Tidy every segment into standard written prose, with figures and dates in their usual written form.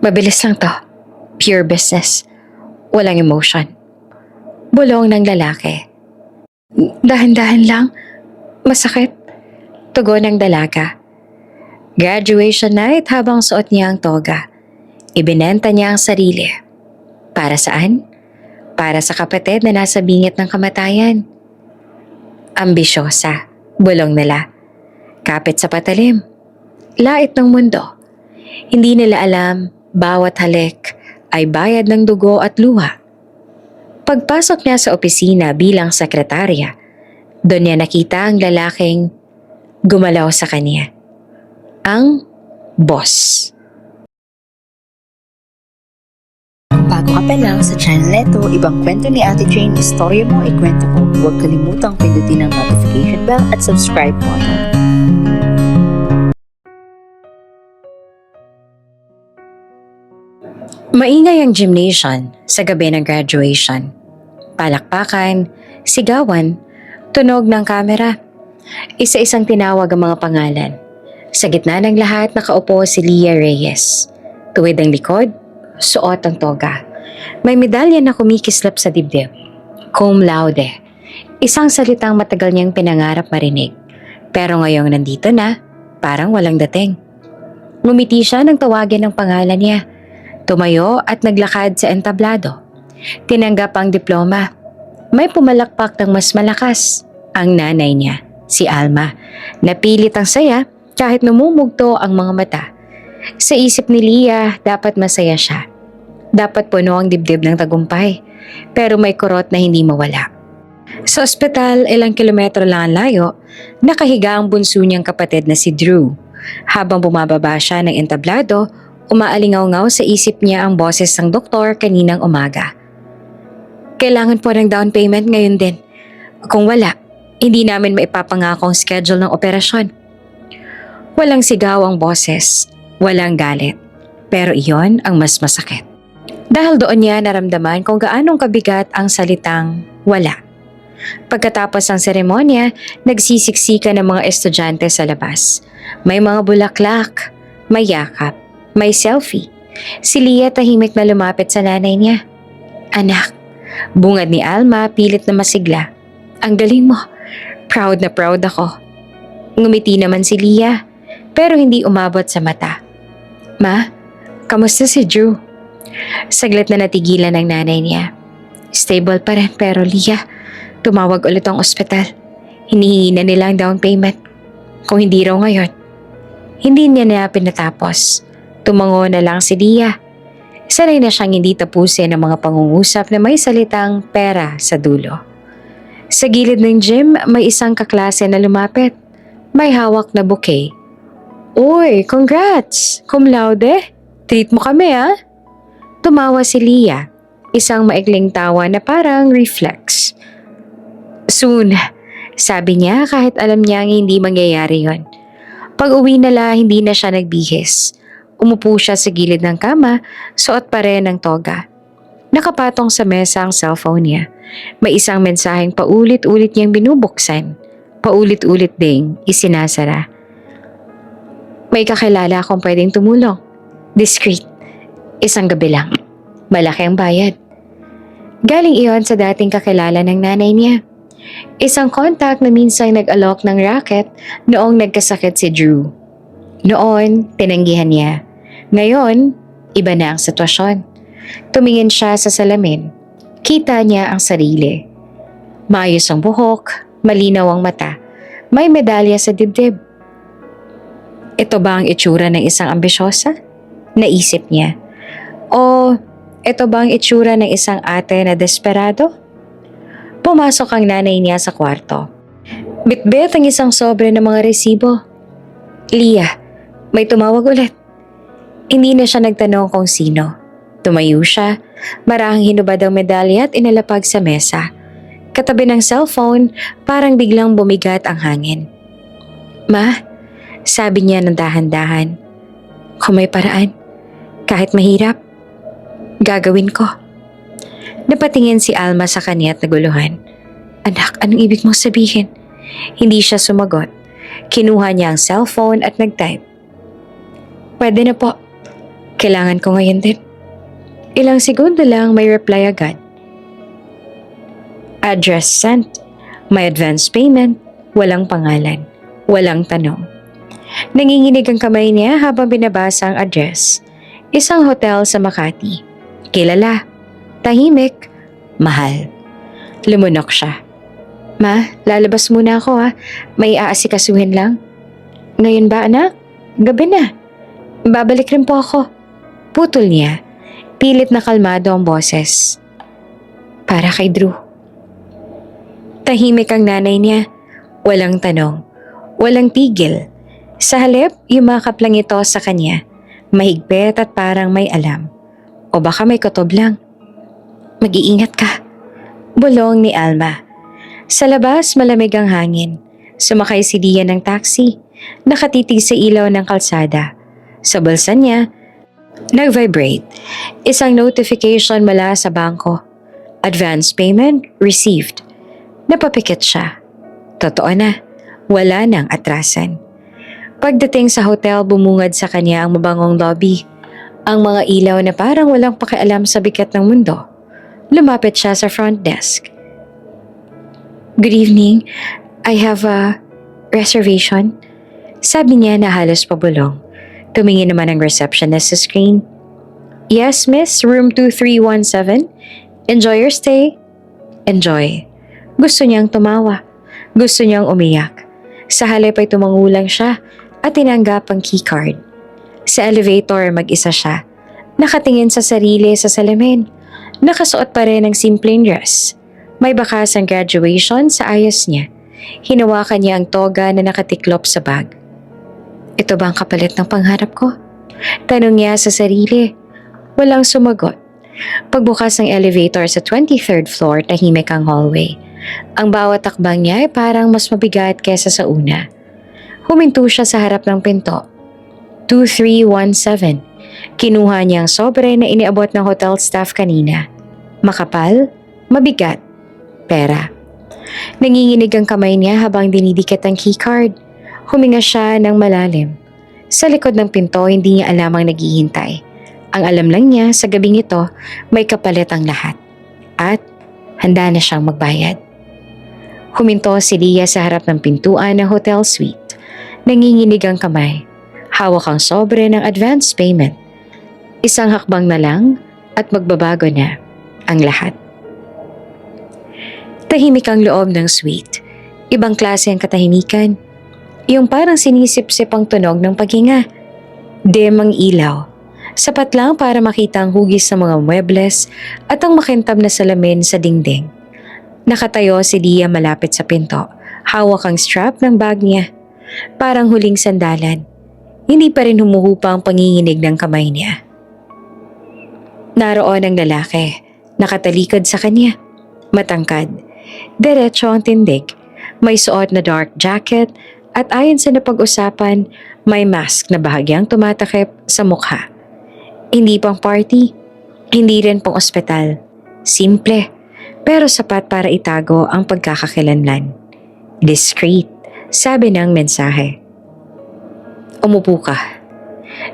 Mabilis lang to. Pure business. Walang emotion. Bulong ng lalaki. Dahan-dahan lang. Masakit. Tugon ng dalaga. Graduation night habang suot niya ang toga. Ibinenta niya ang sarili. Para saan? Para sa kapatid na nasa bingit ng kamatayan. Ambisyosa. Bulong nila. Kapit sa patalim. Lait ng mundo. Hindi nila alam bawat halik ay bayad ng dugo at luha. Pagpasok niya sa opisina bilang sekretarya, doon niya nakita ang lalaking gumalaw sa kanya. Ang boss. Bago ka pa lang sa channel neto, ibang kwento ni Ate Jane, istorya mo, ikwento ko. Huwag kalimutang pindutin ang notification bell at subscribe button. Maingay ang gymnasium sa gabi ng graduation. Palakpakan, sigawan, tunog ng kamera. Isa-isang tinawag ang mga pangalan. Sa gitna ng lahat nakaupo si Leah Reyes. Tuwid ang likod, suot ang toga. May medalya na kumikislap sa dibdib. Cum laude. Isang salitang matagal niyang pinangarap marinig. Pero ngayong nandito na, parang walang dating. Ngumiti siya nang tawagin ang pangalan niya. Tumayo at naglakad sa entablado. Tinanggap ang diploma. May pumalakpak ng mas malakas. Ang nanay niya, si Alma. Napilit ang saya kahit namumugto ang mga mata. Sa isip ni Leah, dapat masaya siya. Dapat puno ang dibdib ng tagumpay. Pero may kurot na hindi mawala. Sa ospital, ilang kilometro lang ang layo, nakahiga ang bunso niyang kapatid na si Drew. Habang bumababa siya ng entablado, umaalingaw-ngaw sa isip niya ang boses ng doktor kaninang umaga. Kailangan po ng down payment ngayon din. Kung wala, hindi namin maipapangako ang schedule ng operasyon. Walang sigaw ang boses, walang galit. Pero iyon ang mas masakit. Dahil doon niya naramdaman kung gaanong kabigat ang salitang wala. Pagkatapos ng seremonya, nagsisiksika ng mga estudyante sa labas. May mga bulaklak, may yakap, may selfie. Si Leah tahimik na lumapit sa nanay niya. Anak, bungad ni Alma pilit na masigla. Ang galing mo. Proud na proud ako. Ngumiti naman si Leah, pero hindi umabot sa mata. Ma, kamusta si Drew? Saglit na natigilan ng nanay niya. Stable pa rin pero Leah, tumawag ulit ang ospital. Hinihingi na nila ang down payment. Kung hindi raw ngayon, hindi niya na pinatapos. Tumango na lang si Leah. Sanay na siyang hindi tapusin ang mga pangungusap na may salitang pera sa dulo. Sa gilid ng gym, may isang kaklase na lumapit. May hawak na bouquet. Uy, congrats! Cum laude? Treat mo kami ah? Tumawa si Leah. Isang maikling tawa na parang reflex. Soon, sabi niya kahit alam niyang hindi mangyayari yon. Pag-uwi nila, hindi na siya nagbihis. Umupo siya sa gilid ng kama, suot pa rin ang toga. Nakapatong sa mesa ang cellphone niya. May isang mensaheng paulit-ulit niyang binubuksan. Paulit-ulit ding isinasara. May kakilala akong pwedeng tumulong. Discreet. Isang gabi lang. Malaki ang bayad. Galing iyon sa dating kakilala ng nanay niya. Isang contact na minsang nag-alok ng racket noong nagkasakit si Drew. Noon, tinanggihan niya. Ngayon, iba na ang sitwasyon. Tumingin siya sa salamin. Kita niya ang sarili. Maayos ang buhok, malinaw ang mata. May medalya sa dibdib. Ito ba ang itsura ng isang ambisyosa? Naisip niya. O ito ba ang itsura ng isang ate na desperado? Pumasok ang nanay niya sa kwarto. Bitbit ang isang sobre ng mga resibo. Leah, may tumawag ulit. Hindi na siya nagtanong kung sino. Tumayo siya, marahang hinubad ang medalya at inalapag sa mesa. Katabi ng cellphone, parang biglang bumigat ang hangin. Ma, sabi niya ng dahan-dahan. Kung may paraan, kahit mahirap, gagawin ko. Napatingin si Alma sa kanya at naguluhan. Anak, anong ibig mong sabihin? Hindi siya sumagot. Kinuha niya ang cellphone at nag-type. Pwede na po. Kailangan ko ngayon din. Ilang segundo lang may reply agad. Address sent. May advance payment. Walang pangalan. Walang tanong. Nanginginig ang kamay niya habang binabasa ang address. Isang hotel sa Makati. Kilala. Tahimik. Mahal. Lumunok siya. Ma, lalabas muna ako ha. May aasikasuhin lang. Ngayon ba anak? Gabi na. Babalik rin po ako. Putol niya. Pilit na kalmado ang boses. Para kay Drew. Tahimik ang nanay niya. Walang tanong. Walang tigil. Sa halip, yumakap lang ito sa kanya. Mahigpit at parang may alam. O baka may kutob lang. Mag-iingat ka. Bulong ni Alma. Sa labas, malamig ang hangin. Sumakay si Dia ng taxi. Nakatitig sa ilaw ng kalsada. Sa bulsa niya, nag-vibrate. Isang notification mula sa bangko. Advance payment received. Napapikit siya. Totoo na, wala nang atrasan. Pagdating sa hotel, bumungad sa kanya ang mabangong lobby. Ang mga ilaw na parang walang pakialam sa bigat ng mundo. Lumapit siya sa front desk. Good evening, I have a reservation. Sabi niya na halos pabulong. Tumingin naman ang receptionist sa screen. Yes, miss, room 2317. Enjoy your stay. Enjoy. Gusto niyang tumawa. Gusto niyang umiyak. Sa halip ay tumangulang siya at tinanggap ang keycard. Sa elevator, mag-isa siya. Nakatingin sa sarili sa salamin. Nakasuot pa rin ng simpleng dress. May bakas ang graduation sa ayos niya. Hinawakan niya ang toga na nakatiklop sa bag. Ito ba ang kapalit ng pangarap ko? Tanong niya sa sarili. Walang sumagot. Pagbukas ng elevator sa 23rd floor, tahimik ang hallway. Ang bawat takbang niya ay parang mas mabigat kesa sa una. Huminto siya sa harap ng pinto. 2317. Kinuha niya ang sobre na iniabot ng hotel staff kanina. Makapal, mabigat, pera. Nanginginig ang kamay niya habang dinidikit ang keycard. Huminga siya ng malalim. Sa likod ng pinto, hindi niya alam ang naghihintay. Ang alam lang niya, sa gabing ito, may kapalit ang lahat. At handa na siyang magbayad. Huminto si Lia sa harap ng pintuan ng hotel suite. Nanginginig ang kamay. Hawak ang sobre ng advance payment. Isang hakbang na lang at magbabago na ang lahat. Tahimik ang loob ng suite. Ibang klase ang katahimikan. Yung parang sinisip-sip ang tunog ng paghinga. Dim ang ilaw. Sapat lang para makita ang hugis sa mga muebles at ang makintab na salamin sa dingding. Nakatayo si Lia malapit sa pinto. Hawak ang strap ng bag niya. Parang huling sandalan. Hindi pa rin humuhupa ang panginginig ng kamay niya. Naroon ang lalaki. Nakatalikod sa kanya. Matangkad. Diretso ang tindig. May suot na dark jacket at ayon sa napag-usapan, may mask na bahagyang tumatakip sa mukha. Hindi pang party, hindi rin pang ospital. Simple, pero sapat para itago ang pagkakakilanlan. Discreet, sabi ng mensahe. Umupo ka,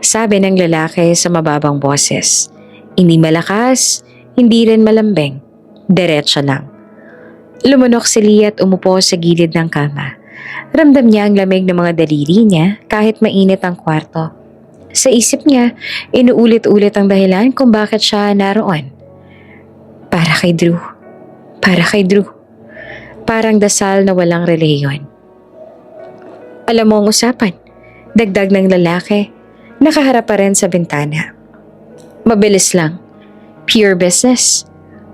sabi ng lalaki sa mababang boses. Hindi malakas, hindi rin malambing. Diretso lang. Lumunok si Lia at umupo sa gilid ng kama. Ramdam niya ang lamig ng mga daliri niya kahit mainit ang kwarto. Sa isip niya, inuulit-ulit ang dahilan kung bakit siya naroon. Para kay Drew. Para kay Drew. Parang dasal na walang reliyon. Alam mo ang usapan, dagdag ng lalaki, nakaharap pa rin sa bintana. Mabilis lang. Pure business.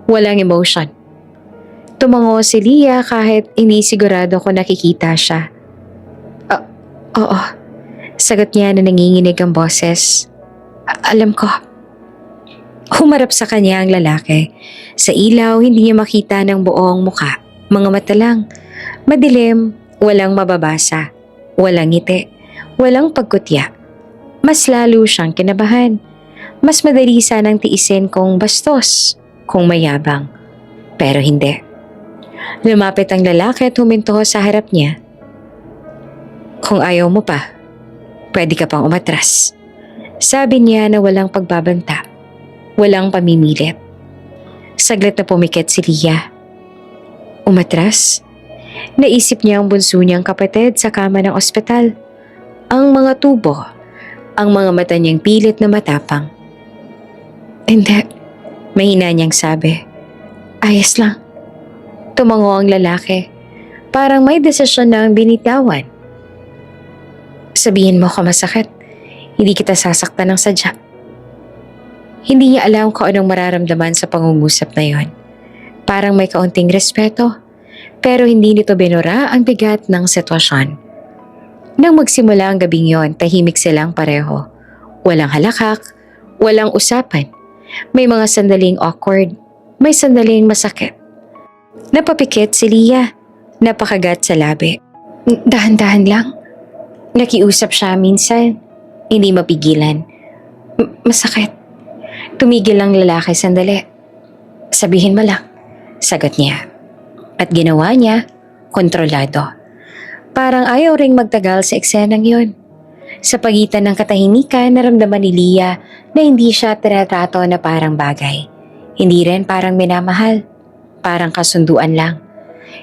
Walang emotion. Tumango si Lia kahit hindi sigurado kung nakikita siya. Oo. Sagot niya na nanginginig ang boses. Alam ko. Humarap sa kanya ang lalaki. Sa ilaw, hindi niya makita ng buong muka. Mga mata lang. Madilim, walang mababasa. Walang ngiti. Walang pagkutya. Mas lalo siyang kinabahan. Mas madali sanang tiisin kung bastos, kung mayabang. Pero hindi. Lumapit ang lalaki at huminto sa harap niya. Kung ayaw mo pa, pwede ka pang umatras. Sabi niya na walang pagbabanta, walang pamimilit. Saglit na pumikit si Lia. Umatras. Naisip niya ang bunso niyang kapatid sa kama ng ospital. Ang mga tubo, ang mga mata niyang pilit na matapang. Hindi, mahina niyang sabi. Ayos lang. Tumango ang lalaki. Parang may desisyon na ang binitawan. Sabihin mo kung masakit. Hindi kita sasaktan ng sadya. Hindi niya alam kung anong mararamdaman sa pangungusap na yon. Parang may kaunting respeto, pero hindi nito binura ang bigat ng sitwasyon. Nang magsimula ang gabing yon, tahimik silang pareho. Walang halakak, walang usapan. May mga sandaling awkward, may sandaling masakit. Napapikit si Lia, napakagat sa labi. Dahan-dahan lang. Nakiusap siya minsan, hindi mapigilan. Masakit. Tumigil ang lalaki sandali. Sabihin mo lang, sagot niya. At ginawa niya, kontrolado. Parang ayaw ring magtagal sa eksenang yon. Sa pagitan ng katahimikan, naramdaman ni Lia na hindi siya tinatrato na parang bagay. Hindi rin parang minamahal. Parang kasunduan lang.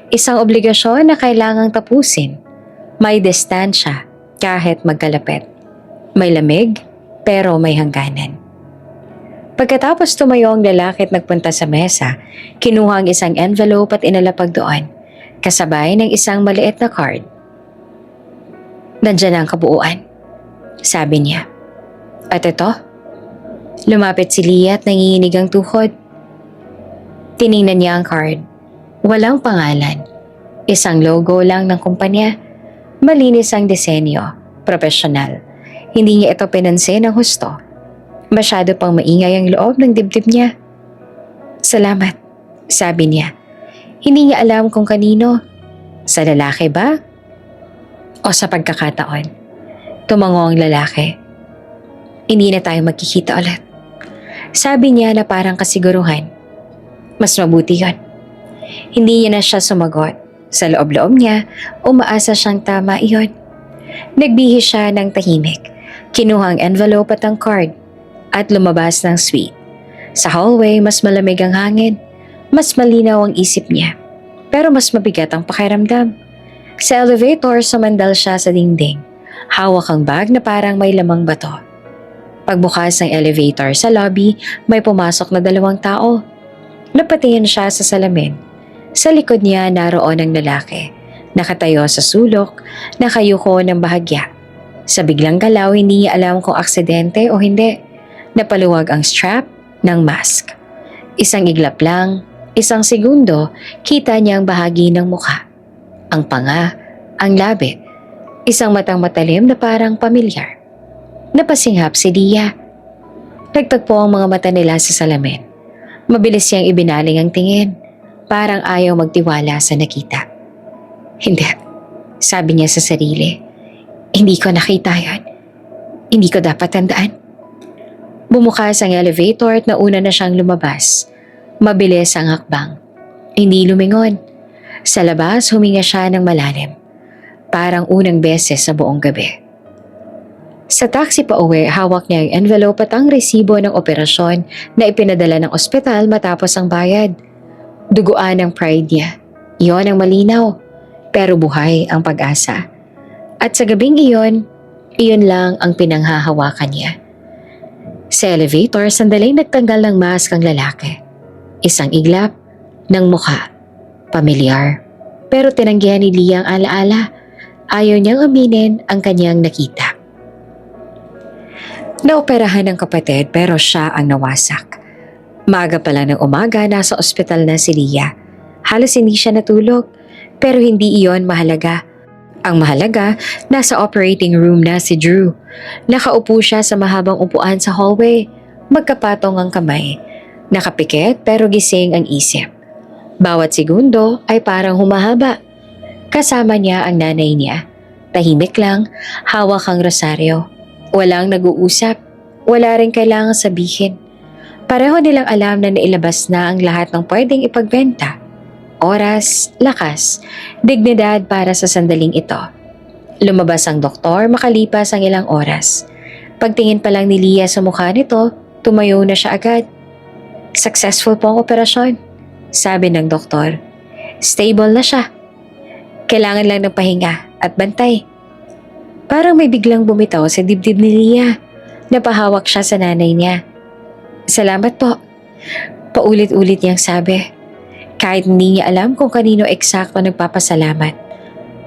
Isang obligasyon na kailangang tapusin. May distansya kahit magkalapit. May lamig pero may hangganan. Pagkatapos tumayo ang lalaki at nagpunta sa mesa, kinuha ang isang envelope at inalapag doon, kasabay ng isang maliit na card. Nandiyan ang kabuuan, sabi niya. At ito? Lumapit si Lia at nanginginig ang tuhod. Tiningnan niya ang card. Walang pangalan. Isang logo lang ng kumpanya. Malinis ang disenyo. Profesional. Hindi niya ito pinansin ng husto. Masyado pang maingay ang loob ng dibdib niya. Salamat, sabi niya. Hindi niya alam kung kanino. Sa lalaki ba? O sa pagkakataon? Tumango ang lalaki. Hindi na tayo magkikita ulit. Sabi niya na parang kasiguruhan. Mas mabuti yun. Hindi niya na siya sumagot. Sa loob-loob niya, umaasa siyang tama iyon. Nagbihis siya ng tahimik. Kinuha ang envelope at ang card at lumabas ng suite. Sa hallway, mas malamig ang hangin. Mas malinaw ang isip niya. Pero mas mabigat ang pakiramdam. Sa elevator, sumandal siya sa dingding. Hawak ang bag na parang may lamang bato. Pagbukas ng elevator sa lobby, may pumasok na 2 tao. Napatingin siya sa salamin. Sa likod niya naroon ang lalaki. Nakatayo sa sulok, nakayuko ng bahagya. Sa biglang galaw, hindi niya alam kung aksidente o hindi. Napaluwag ang strap ng mask. Isang iglap lang, isang segundo, kita niya ang bahagi ng mukha. Ang panga, ang labi. Isang matang matalim na parang pamilyar. Napasinghap si Lia. Nagtagpo ang mga mata nila sa salamin. Mabilis siyang ibinaling ang tingin. Parang ayaw magtiwala sa nakita. Hindi, sabi niya sa sarili. Hindi ko nakita yan. Hindi ko dapat tandaan. Bumukas ang elevator at nauna na siyang lumabas. Mabilis ang hakbang. Hindi lumingon. Sa labas, huminga siya ng malalim. Parang unang beses sa buong gabi. Sa taxi pa uwi, hawak niya ang envelope at ang resibo ng operasyon na ipinadala ng ospital matapos ang bayad. Duguan ang pride niya. Iyon ang malinaw. Pero buhay ang pag-asa. At sa gabing iyon lang ang pinanghahawakan niya. Sa elevator, sandaling nagtanggal ng mask ang lalaki. Isang iglap ng mukha. Pamilyar. Pero tinanggihan ni Lia ang alaala. Ayaw niyang aminin ang kanyang nakita. Naoperahan ng kapatid pero siya ang nawasak. Maaga pa lang ng umaga, nasa ospital na si Lia. Halos hindi siya natulog, pero hindi iyon mahalaga. Ang mahalaga, nasa operating room na si Drew. Nakaupo siya sa mahabang upuan sa hallway. Magkapatong ang kamay. Nakapikit pero gising ang isip. Bawat segundo ay parang humahaba. Kasama niya ang nanay niya. Tahimik lang, hawak ang rosaryo. Walang nag-uusap. Wala rin kailangang sabihin. Pareho nilang alam na nailabas na ang lahat ng pwedeng ipagbenta. Oras, lakas, dignidad para sa sandaling ito. Lumabas ang doktor makalipas ang ilang oras. Pagtingin pa lang ni Leah sa mukha nito, tumayo na siya agad. Successful po ang operasyon, sabi ng doktor. Stable na siya. Kailangan lang ng pahinga at bantay. Parang may biglang bumitaw sa dibdib ni Leah. Napahawak siya sa nanay niya. Salamat po. Paulit-ulit niyang sabi. Kahit hindi niya alam kung kanino eksakto nagpapasalamat.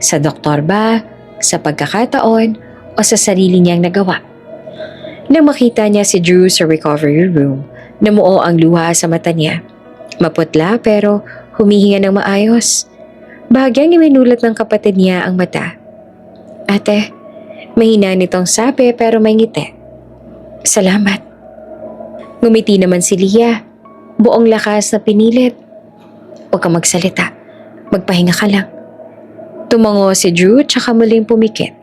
Sa doktor ba, sa pagkakataon, o sa sarili niyang nagawa. Nang makita niya si Drew sa recovery room, namuo ang luha sa mata niya. Maputla pero humihinga ng maayos. Bahagyang iminulat ng kapatid niya ang mata. Ate, mahina nitong sabi pero may ngiti. Salamat. Ngumiti naman si Leah. Buong lakas na pinilit. Huwag kang magsalita. Magpahinga ka lang. Tumango si Drew tsaka muling pumikit.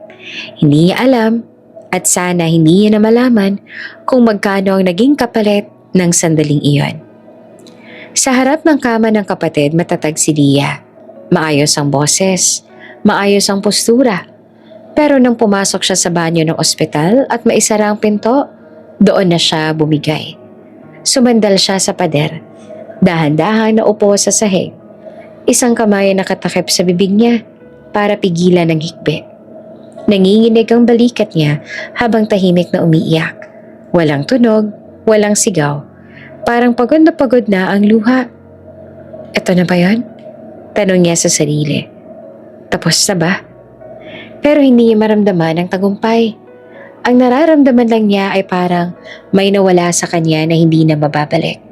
Hindi niya alam at sana hindi niya na malaman kung magkano ang naging kapalit ng sandaling iyon. Sa harap ng kama ng kapatid, matatag si Leah. Maayos ang boses, maayos ang postura. Pero nang pumasok siya sa banyo ng ospital at maisara ang pinto, doon na siya bumigay. Sumandal siya sa pader. Dahan-dahan na upo sa sahig. Isang kamay ang nakatakip sa bibig niya para pigilan ang hikbi. Nanginginig ang balikat niya habang tahimik na umiiyak. Walang tunog, walang sigaw. Parang pagod na ang luha. Eto na ba yun? Tanong niya sa sarili. Tapos na ba? Pero hindi niya maramdaman ang tagumpay. Ang nararamdaman lang niya ay parang may nawala sa kanya na hindi na mababalik.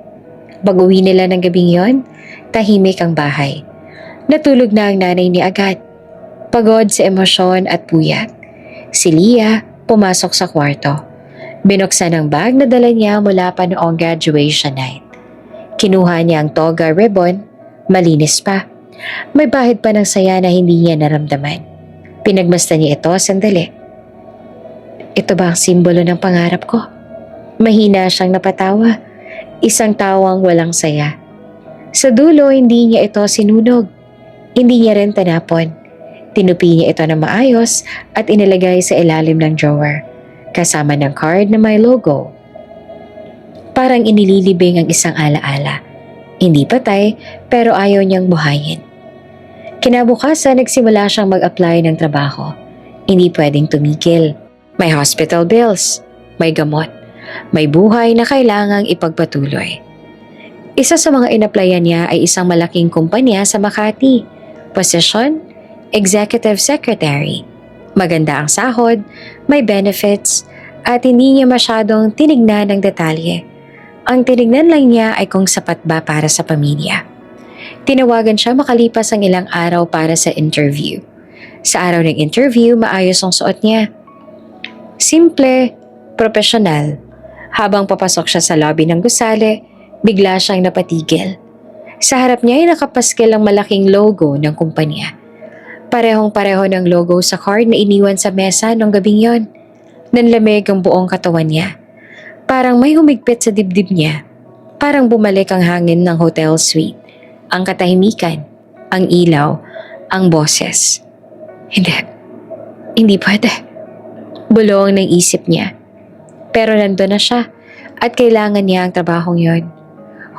Pag-uwi nila ng gabing yon, tahimik ang bahay. Natulog na ang nanay ni agad. Pagod sa emosyon at puyat. Si Leah pumasok sa kwarto. Binuksan ang bag na dala niya mula pa noong graduation night. Kinuha niya ang toga ribbon, malinis pa. May bahid pa ng saya na hindi niya naramdaman. Pinagmasdan niya ito sandali. Ito ba ang simbolo ng pangarap ko? Mahina siyang napatawa. Isang tawang walang saya. Sa dulo, hindi niya ito sinunog. Hindi niya rin tinapon. Tinupi niya ito na maayos at inilagay sa ilalim ng drawer, kasama ng card na may logo. Parang inililibing ang isang alaala. Hindi patay, pero ayaw niyang buhayin. Kinabukasan, nagsimula siyang mag-apply ng trabaho. Hindi pwedeng tumigil. May hospital bills, may gamot, may buhay na kailangang ipagpatuloy. Isa sa mga inaplayan niya ay isang malaking kumpanya sa Makati. Posisyon, Executive Secretary. Maganda ang sahod, may benefits, at hindi niya masyadong tinignan ng detalye. Ang tinignan lang niya ay kung sapat ba para sa pamilya. Tinawagan siya makalipas ang ilang araw para sa interview. Sa araw ng interview, maayos ang suot niya. Simple, profesional. Habang papasok siya sa lobby ng gusali, bigla siyang napatigil. Sa harap niya ay nakapaskil ang malaking logo ng kumpanya. Parehong-pareho ng logo sa card na iniwan sa mesa nung gabing yon. Nanlamig ang buong katawan niya. Parang may humigpit sa dibdib niya. Parang bumalik ang hangin ng hotel suite. Ang katahimikan, ang ilaw, ang boses. Hindi pwede. Bulong ng isip niya. Pero nandun na siya at kailangan niya ang trabahong yon.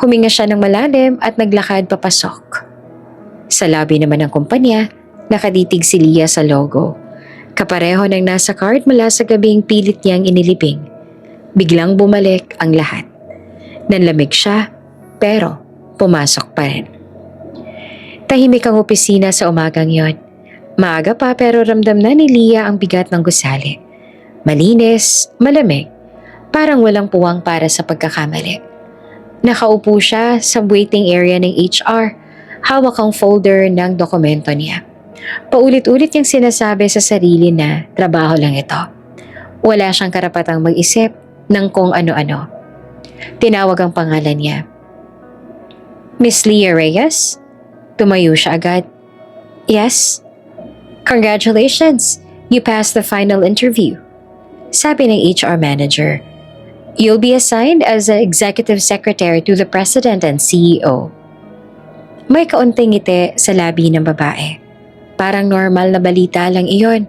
Huminga siya ng malalim at naglakad papasok. Sa lobby naman ng kumpanya, nakatitig si Leah sa logo. Kapareho ng nasa card mula sa gabing pilit niyang inilibing. Biglang bumalik ang lahat. Nanlamig siya, pero pumasok pa rin. Tahimik ang opisina sa umagang yon. Maaga pa pero ramdam na ni Leah ang bigat ng gusali. Malinis, malamig, parang walang puwang para sa pagkakamali. Nakaupo siya sa waiting area ng HR, hawak ang folder ng dokumento niya. Paulit-ulit niyang sinasabi sa sarili na trabaho lang ito. Wala siyang karapatang mag-isip ng kung ano-ano. Tinawag ang pangalan niya. Miss Leah Reyes? Tumayo siya agad. Yes? Congratulations! You passed the final interview. Sabi ng HR manager. You'll be assigned as an executive secretary to the president and CEO. May kaunting ngiti sa labi ng babae. Parang normal na balita lang iyon.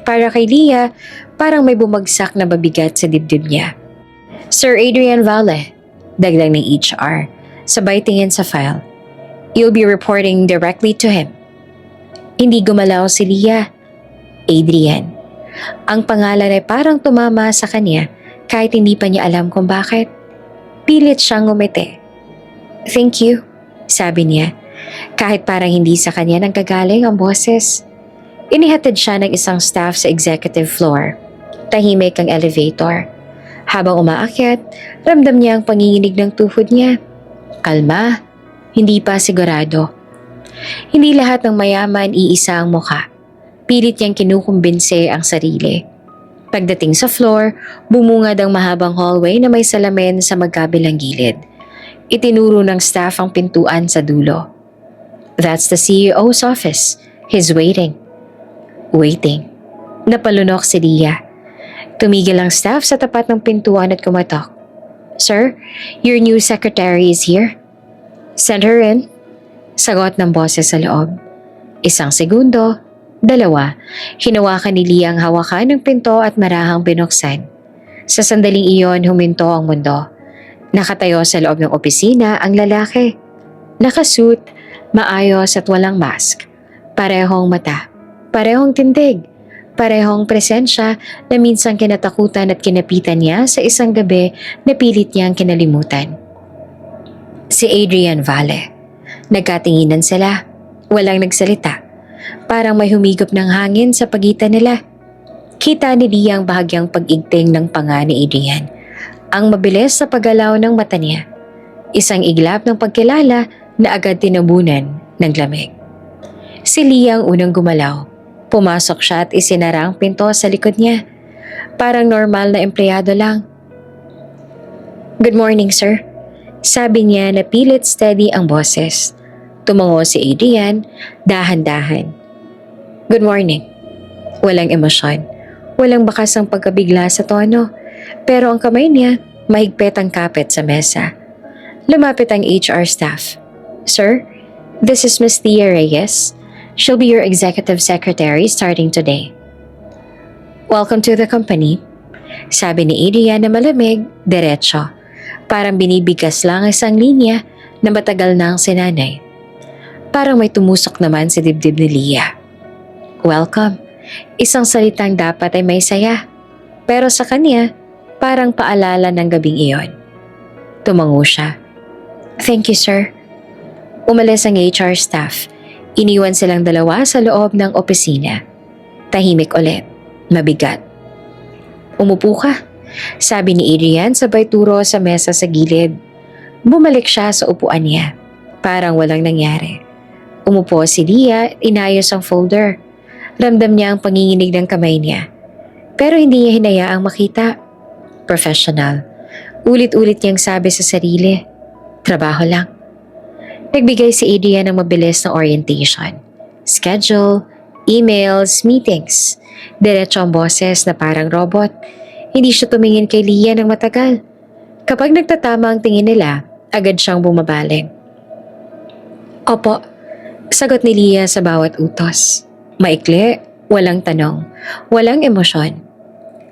Para kay Leah, parang may bumagsak na mabigat sa dibdib niya. Sir Adrian Valle, dagdag ng HR, sabay tingin sa file. You'll be reporting directly to him. Hindi gumalaw si Leah. Adrian. Ang pangalan ay parang tumama sa kanya kahit hindi pa niya alam kung bakit. Pilit siyang ngumiti. Thank you, sabi niya, kahit parang hindi sa kanya nanggagaling ang boses. Inihatid siya ng isang staff sa executive floor. Tahimik ang elevator. Habang umaakyat, ramdam niya ang panginginig ng tuhod niya. Kalma, hindi pa sigurado. Hindi lahat ng mayaman iisa ang mukha. Pilit niyang kinukumbinse ang sarili. Pagdating sa floor, bumungad ang mahabang hallway na may salamin sa magkabilang gilid. Itinuro ng staff ang pintuan sa dulo. That's the CEO's office. He's waiting. Waiting. Napalunok si Leah. Tumigil ang staff sa tapat ng pintuan at kumatok. Sir, your new secretary is here. Send her in. Sagot ng boses sa loob. Isang segundo, dalawa, hinawakan ni Leah ang hawakan ng pinto at marahang binuksan. Sa sandaling iyon, huminto ang mundo. Nakatayo sa loob ng opisina ang lalaki. Nakasuit, maayos at walang mask. Parehong mata, parehong tindig, parehong presensya na minsang kinatakutan at kinapitan niya sa isang gabi na pilit niyang kinalimutan. Si Adrian Valle. Nagkatinginan sila. Walang nagsalita. Parang may humigop ng hangin sa pagitan nila. Kita ni Leah ang bahagyang pag-igting ng panga ni Adrian. Ang mabilis sa paggalaw ng mata niya. Isang iglap ng pagkilala na agad tinabunan ng lamig. Si Leah ang unang gumalaw. Pumasok siya at isinara ang pinto sa likod niya. Parang normal na empleyado lang. Good morning, sir. Sabi niya na pilit steady ang boses. Tumango si Adrian, dahan-dahan. Good morning. Walang emosyon. Walang bakas ang pagkabigla sa tono. Pero ang kamay niya, mahigpit ang kapit sa mesa. Lumapit ang HR staff. Sir, this is Miss Thea Reyes. She'll be your executive secretary starting today. Welcome to the company. Sabi ni Adrian na malamig, diretso. Parang binibigkas lang isang linya na matagal na ang sinanay. Parang may tumusok naman sa dibdib ni Leah. Welcome. Isang salitang dapat ay may saya. Pero sa kanya, parang paalala ng gabing iyon. Tumango siya. Thank you, sir. Umalis ang HR staff. Iniwan silang dalawa sa loob ng opisina. Tahimik ulit. Mabigat. Umupo ka, sabi ni Adrian sabay turo sa mesa sa gilid. Bumalik siya sa upuan niya. Parang walang nangyari. Umupo si Leah, inayos ang folder. Ramdam niya ang panginginig ng kamay niya. Pero hindi niya hinayaang makita. Professional. Ulit-ulit niyang sabi sa sarili, trabaho lang. Nagbigay si Adrian ng mabilis na orientation. Schedule, emails, meetings. Diretso ang boses na parang robot. Hindi siya tumingin kay Leah ng matagal. Kapag nagtatama ang tingin nila, agad siyang bumabaling. Opo, sagot ni Leah sa bawat utos. Maikli, walang tanong, walang emosyon.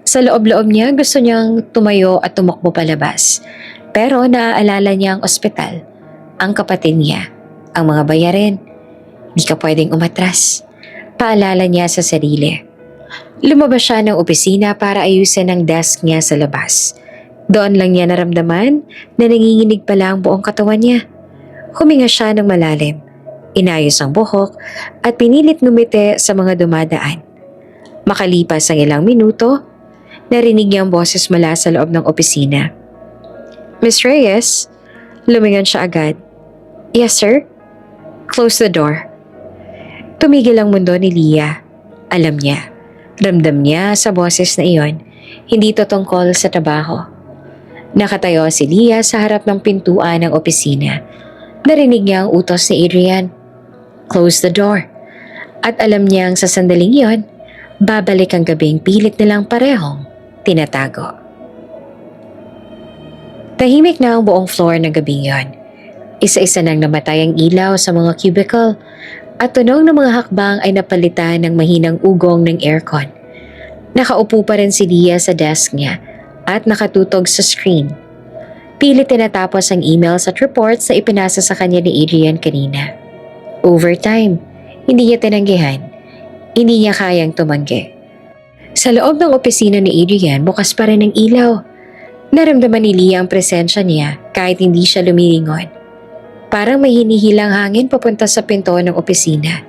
Sa loob-loob niya gusto niyang tumayo at tumakbo palabas. Pero naaalala niya ang ospital, ang kapatid niya, ang mga bayarin. Di ka pwedeng umatras. Paalala niya sa sarili. Lumabas siya ng opisina para ayusin ang desk niya sa labas. Doon lang niya naramdaman na nanginginig pala ang buong katawan niya. Huminga siya ng malalim. Inayos ang buhok at pinilit ngumiti sa mga dumadaan. Makalipas ang ilang minuto, narinig niya ang boses mula sa loob ng opisina. Miss Reyes? Lumingon siya agad. Yes, sir? Close the door. Tumigil ang mundo ni Leah. Alam niya. Ramdam niya sa boses na iyon. Hindi to tungkol sa trabaho. Nakatayo si Leah sa harap ng pintuan ng opisina. Narinig niya ang utos ni Adrian. Close the door. At alam niyang sa sandaling iyon, babalik ang gabing pilit nilang parehong tinatago. Tahimik na ang buong floor ng gabing iyon. Isa-isa nang namatay ang ilaw sa mga cubicle at tunog ng mga hakbang ay napalitan ng mahinang ugong ng aircon. Nakaupo pa rin si Lia sa desk niya at nakatutog sa screen. Pilit tinatapos ang emails at reports na ipinasa sa kanya ni Adrian kanina. Overtime, hindi niya tinanggihan. Hindi niya kayang tumanggi. Sa loob ng opisina ni Adrian, bukas pa rin ang ilaw. Naramdaman ni Lia ang presensya niya kahit hindi siya lumilingon. Parang may hinihilang hangin papunta sa pinto ng opisina.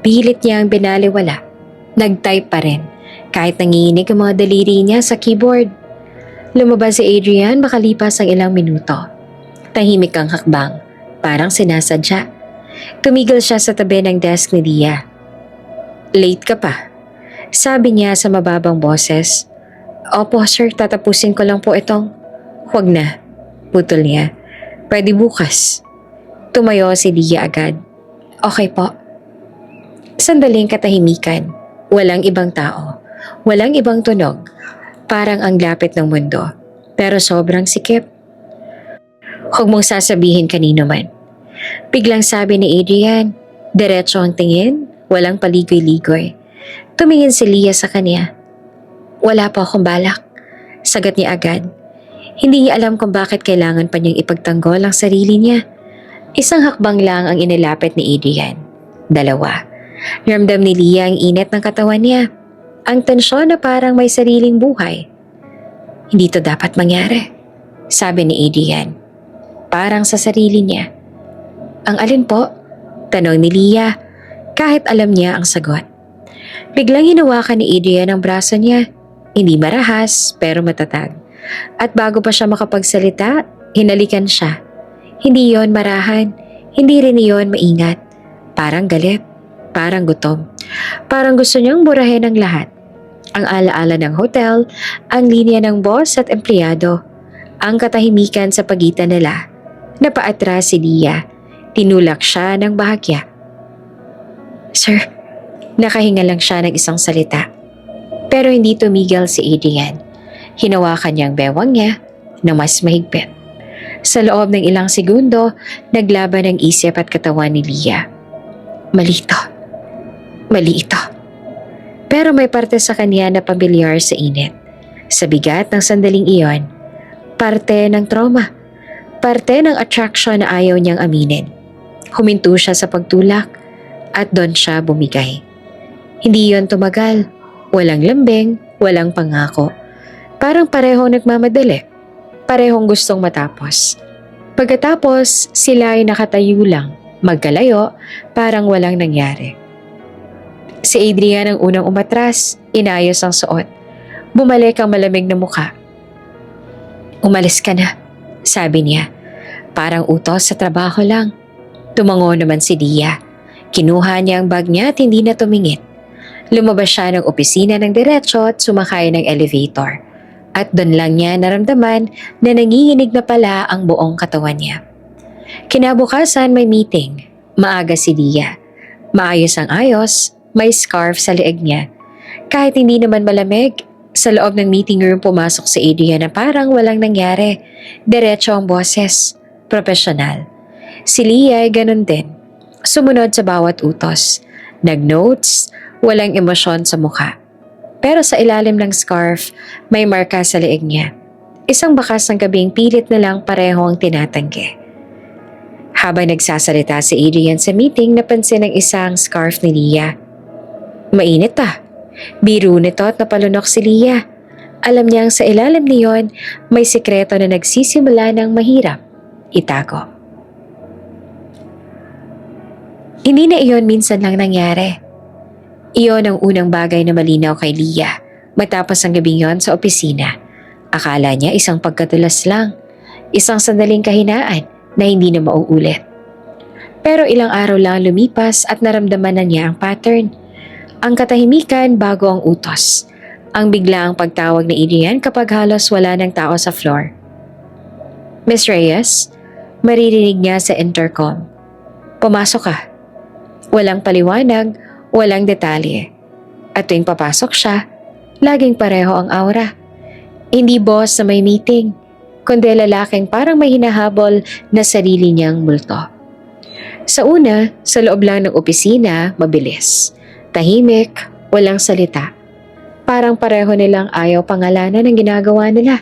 Pilit niya ang binaliwala. Nag-type pa rin kahit nanginginig ang mga daliri niya sa keyboard. Lumabas si Adrian makalipas ang ilang minuto. Tahimik ang hakbang, parang sinasadya. Tumigil siya sa tabi ng desk ni Lia. "Late ka pa," sabi niya sa mababang boses. "Opo sir, tatapusin ko lang po itong..." "Huwag na," putol niya. "Pwede bukas." Tumayo si Lia agad. "Okay po." Sandaling katahimikan. Walang ibang tao. Walang ibang tunog. Parang ang lapit ng mundo. Pero sobrang sikip. "Huwag mong sasabihin kanino man." Biglang sabi ni Adrian. Diretso ang tingin. Walang paligoy-ligoy. Tumingin si Lia sa kanya. "Wala po akong balak," sagot niya agad. Hindi niya alam kung bakit kailangan pa niyang ipagtanggol ang sarili niya. Isang hakbang lang ang inilapit ni Adrian. Dalawa. Ramdam ni Lia ang init ng katawan niya. Ang tensyon na parang may sariling buhay. "Hindi to dapat mangyari," sabi ni Adrian. Parang sa sarili niya. "Ang alin po?" tanong ni Lia, kahit alam niya ang sagot. Biglang hinawakan ni Adrian ang braso niya. Hindi marahas, pero matatag. At bago pa siya makapagsalita, hinalikan siya. Hindi yon marahan, hindi rin yon maingat. Parang galit, parang gutom. Parang gusto niyang burahin ang lahat. Ang alaala ng hotel, ang linya ng boss at empleyado, ang katahimikan sa pagitan nila. Napaatras si Lia. Tinulak siya ng bahagya. "Sir," nakahinga lang siya ng isang salita. Pero hindi tumigil si Adrian. Hinawakan niya ang bewang niya na mas mahigpit. Sa loob ng ilang segundo, naglaban ang isip at katawan ni Lia. Mali ito. Mali ito. Pero may parte sa kanya na pamilyar sa init. Sa bigat ng sandaling iyon, parte ng trauma. Parte ng attraction na ayaw niyang aminin. Huminto siya sa pagtulak at doon siya bumigay. Hindi yon tumagal. Walang lambing, walang pangako. Parang pareho nagmamadali. Parehong gustong matapos. Pagkatapos, sila ay nakatayo lang, magkalayo, parang walang nangyari. Si Adrian ang unang umatras, inayos ang suot. Bumalik ang malamig na mukha. "Umalis ka na," sabi niya. Parang utos sa trabaho lang. Tumango naman si Lia. Kinuha niya ang bag niya at hindi na tumingin. Lumabas siya ng opisina ng diretso at sumakay ng elevator. At doon lang niya naramdaman na nanginginig na pala ang buong katawan niya. Kinabukasan may meeting. Maaga si Lia. Maayos ang ayos, may scarf sa leeg niya. Kahit hindi naman malamig, sa loob ng meeting room pumasok si Adrian na parang walang nangyari. Diretso ang boses. Profesional. Si Lia ay ganun din. Sumunod sa bawat utos. Nag-notes, walang emosyon sa mukha. Pero sa ilalim ng scarf, may marka sa leeg niya. Isang bakas ng gabing pilit na lang pareho ang tinatanggi. Habang nagsasalita si Adrian sa meeting, napansin ng isang scarf ni Lia. "Mainit ah." Biro nito at napalunok si Lia. Alam niyang sa ilalim niyon, may sikreto na nagsisimula ng mahirap itago. Hindi na iyon minsan lang nangyari. Iyon ang unang bagay na malinaw kay Lia matapos ang gabing yon sa opisina. Akala niya isang pagkatulas lang, isang sandaling kahinaan na hindi na mauulit. Pero ilang araw lang lumipas at naramdaman na niya ang pattern. Ang katahimikan bago ang utos. Ang biglaang pagtawag ni Adrian kapag halos wala ng tao sa floor. "Miss Reyes?" Maririnig niya sa intercom. "Pumasok ka." Walang paliwanag, walang detalye. At tuwing papasok siya, laging pareho ang aura. Hindi boss na may meeting, kundi lalaking parang may hinahabol na sarili niyang multo. Sa una, sa loob lang ng opisina, mabilis. Tahimik, walang salita. Parang pareho nilang ayaw pangalanan ang ginagawa nila.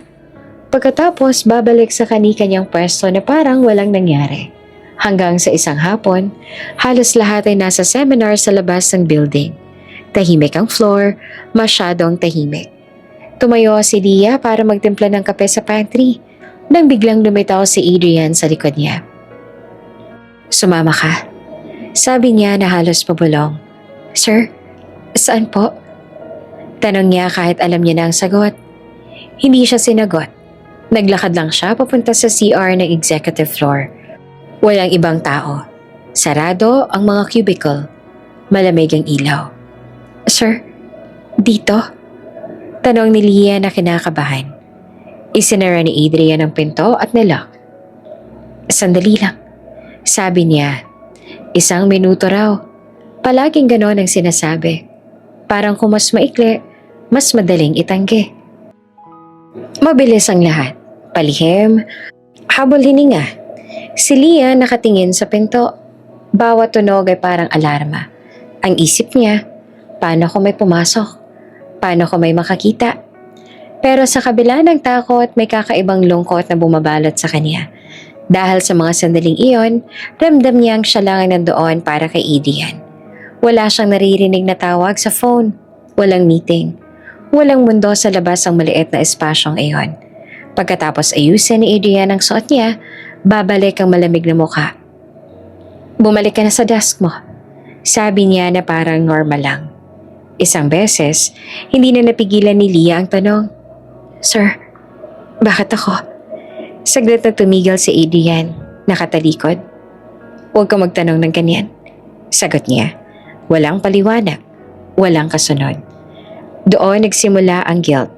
Pagkatapos babalik sa kani-kanyang pwesto na parang walang nangyari. Hanggang sa isang hapon, halos lahat ay nasa seminar sa labas ng building. Tahimik ang floor, masyadong tahimik. Tumayo si Lia para magtimpla ng kape sa pantry nang biglang lumitaw si Adrian sa likod niya. "Sumama ka," sabi niya na halos pabulong. "Sir, saan po?" Tanong niya kahit alam niya na ang sagot. Hindi siya sinagot. Naglakad lang siya papunta sa CR ng executive floor. Walang ibang tao. Sarado ang mga cubicle. Malamig ang ilaw. "Sir, dito?" Tanong ni Lia na kinakabahan. Isinara ni Adrian ang pinto at nilock. "Sandali lang," sabi niya. 1 minuto raw. Palaging ganon ang sinasabi. Parang kung mas maikli, mas madaling itanggi. Mabilis ang lahat. Palihim, habol hininga. Si Lia nakatingin sa pinto. Bawat tunog ay parang alarma. Ang isip niya, paano kung may pumasok? Paano kung may makakita? Pero sa kabila ng takot, may kakaibang lungkot na bumabalot sa kanya. Dahil sa mga sandaling iyon, ramdam niyang siya lang ang nandoon para kay Adrian. Wala siyang naririnig na tawag sa phone. Walang meeting. Walang mundo sa labas ang maliit na espasyong iyon. Pagkatapos ayusin ni Adrian ang suot niya, babalik ang malamig na mukha. "Bumalik ka na sa desk mo," sabi niya na parang normal lang. 1 beses, hindi na napigilan ni Lia ang tanong. "Sir, bakit ako?" Saglit na tumigil si Adrian, nakatalikod. "Huwag ka magtanong ng ganyan," sagot niya. Walang paliwanag, walang kasunod. Doon nagsimula ang guilt.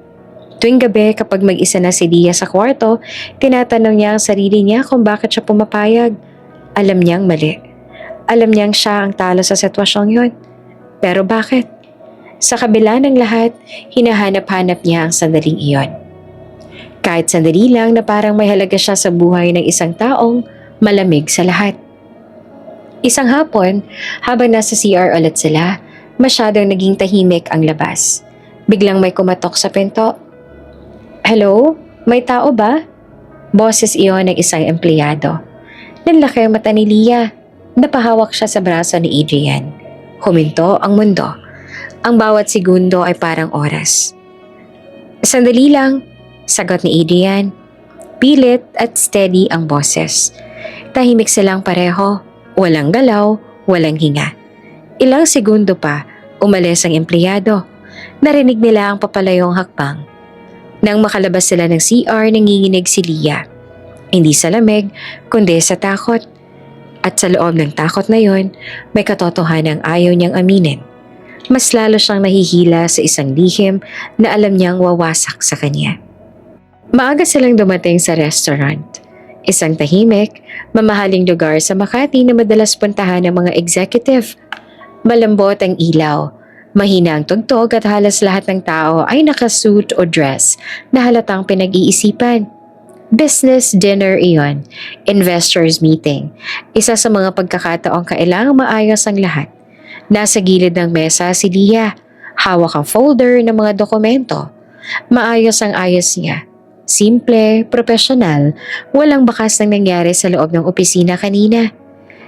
Tuwing gabi kapag mag-isa na si Lia sa kwarto, tinatanong niya ang sarili niya kung bakit siya pumapayag. Alam niyang mali. Alam niyang siya ang talo sa sitwasyong yun. Pero bakit? Sa kabila ng lahat, hinahanap-hanap niya ang sandaling iyon. Kahit sandali lang na parang may halaga siya sa buhay ng isang taong malamig sa lahat. Isang hapon, habang nasa CR ulit sila, masyadong naging tahimik ang labas. Biglang may kumatok sa pinto. "Hello? May tao ba?" Boses iyon ng isang empleyado. Nanlaki ang mata ni Lia. Napahawak siya sa braso ni Adrian. Huminto ang mundo. Ang bawat segundo ay parang oras. "Sandali lang," sagot ni Adrian. Pilit at steady ang boses. Tahimik silang pareho. Walang galaw, walang hinga. Ilang segundo pa, umalis ang empleyado. Narinig nila ang papalayong hakbang. Nang makalabas sila ng CR, nanginginig si Lia. Hindi sa lamig, kundi sa takot. At sa loob ng takot na yon, may katotohanang ayaw niyang aminin. Mas lalo siyang nahihila sa isang lihim na alam niyang wawasak sa kanya. Maaga silang dumating sa restaurant. Isang tahimik, mamahaling lugar sa Makati na madalas puntahan ng mga executive. Malambot ang ilaw, mahina ang tugtog at halos lahat ng tao ay nakasuit o dress na halatang pinag-iisipan. Business dinner iyon, investors meeting. Isa sa mga pagkakataong kailangang maayos ang lahat. Nasa gilid ng mesa si Lia, hawak ang folder ng mga dokumento. Maayos ang ayos niya. Simple, profesional, walang bakas ng nangyari sa loob ng opisina kanina.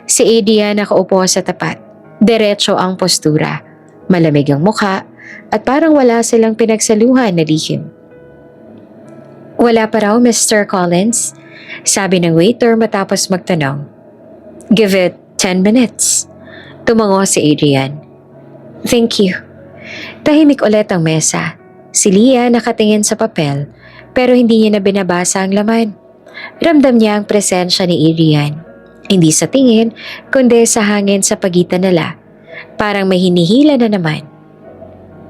Si Adrian nakaupo sa tapat. Diretso ang postura, malamig ang mukha, at parang wala silang pinagsaluhan na lihim. "Wala pa raw, Mr. Collins," sabi ng waiter matapos magtanong. "Give it 10 minutes. Tumango si Adrian. "Thank you." Tahimik ulit ang mesa. Si Lia nakatingin sa papel, pero hindi niya na binabasa ang laman. Ramdam niya ang presensya ni Adrian. Hindi sa tingin, kundi sa hangin sa pagitan nila. Parang may hinihila na naman.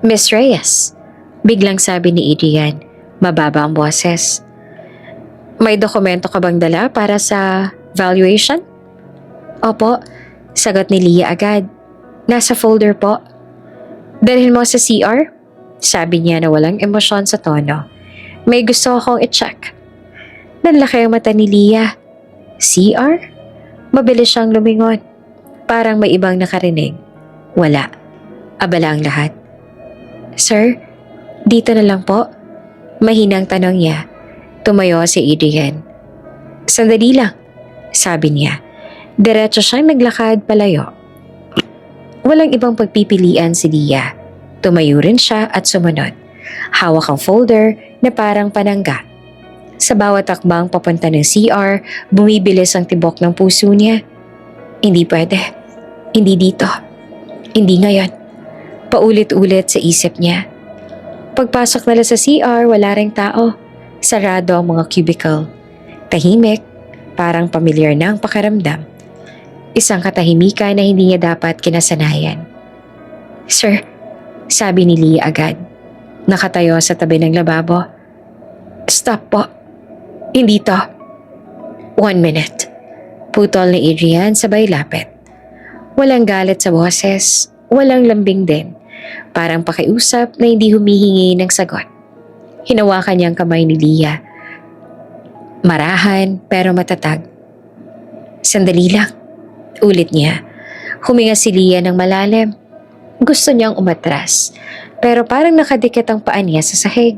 "Miss Reyes," biglang sabi ni Adrian. Mababa ang boses. "May dokumento ka bang dala para sa valuation?" "Opo," sagot ni Lia agad. "Nasa folder po." "Dalhin mo sa CR?" sabi niya na walang emosyon sa tono. "May gusto akong i-check." Nanlaki ang mata ni Lia. "CR?" Mabilis siyang lumingon. Parang may ibang nakarinig. Wala. Abala ang lahat. "Sir, Dito na lang po. Mahinang tanong niya. Tumayo si Adrian. Sandali lang, sabi niya. Diretso siyang naglakad palayo. Walang ibang pagpipilian si Lia. Tumayo rin siya at sumunod. Hawak ang folder na parang panangga. Sa bawat takbang papunta ng CR, bumibilis ang tibok ng puso niya. Hindi pwede. Hindi dito. Hindi ngayon. Paulit-ulit sa isip niya. Pagpasok nila sa CR, wala ring tao. Sarado ang mga cubicle. Tahimik, parang pamilyar na ang pakiramdam. Isang katahimikan na hindi niya dapat kinasanayan. Sir, sabi ni Lia agad. Nakatayo sa tabi ng lababo. Stop po. Hindi to. 1 minute. Putol ni Adrian sabay lapit. Walang galit sa boses, walang lambing din. Parang pakiusap na hindi humihingi ng sagot. Hinawakan niya ang kamay ni Lia. Marahan pero matatag. Sandali lang. Ulit niya. Huminga si Lia ng malalim. Gusto niyang umatras. Pero parang nakadikit ang paa niya sa sahig.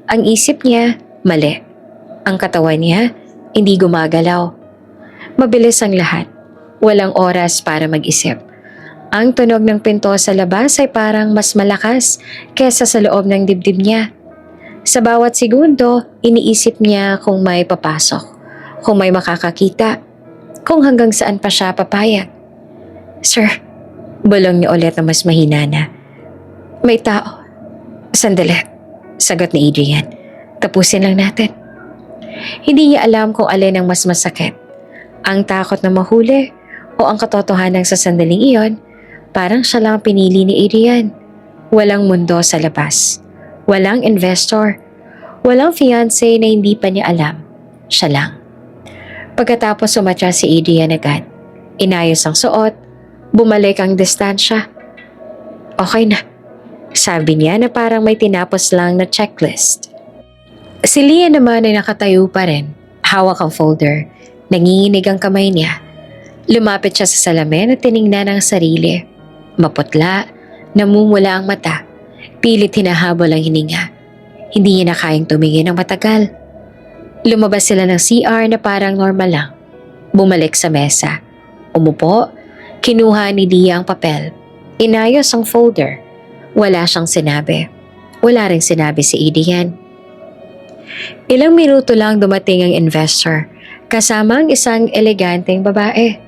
Ang isip niya, mali. Ang katawan niya, hindi gumagalaw. Mabilis ang lahat. Walang oras para mag-isip. Ang tunog ng pinto sa labas ay parang mas malakas kesa sa loob ng dibdib niya. Sa bawat segundo, iniisip niya kung may papasok, kung may makakakita, kung hanggang saan pa siya papayag. Sir, bulong niya ulit na mas mahina na. May tao. Sandali, sagot ni Adrian. Tapusin lang natin. Hindi niya alam kung alin ang mas masakit. Ang takot na mahuli o ang katotohanan sa sandaling iyon, parang siya lang pinili ni Adrian. Walang mundo sa labas. Walang investor. Walang fiancé na hindi pa niya alam. Siya lang. Pagkatapos sumatya si Adrian agad, inayos ang suot, bumalik ang distansya. Okay na, sabi niya na parang may tinapos lang na checklist. Si Lia naman ay nakatayo pa rin, hawak ang folder, nanginginig ang kamay niya. Lumapit siya sa salamin at tiningnan ang sarili. Maputla, namumula ang mata, pilit hinahabol ang hininga. Hindi niya na kayang tumingin ng matagal. Lumabas sila ng CR na parang normal lang. Bumalik sa mesa. Umupo, kinuha ni Lia ang papel. Inayos ang folder. Wala siyang sinabi. Wala ring sinabi si Adrian. Ilang minuto lang dumating ang investor, kasama ang isang eleganteng babae.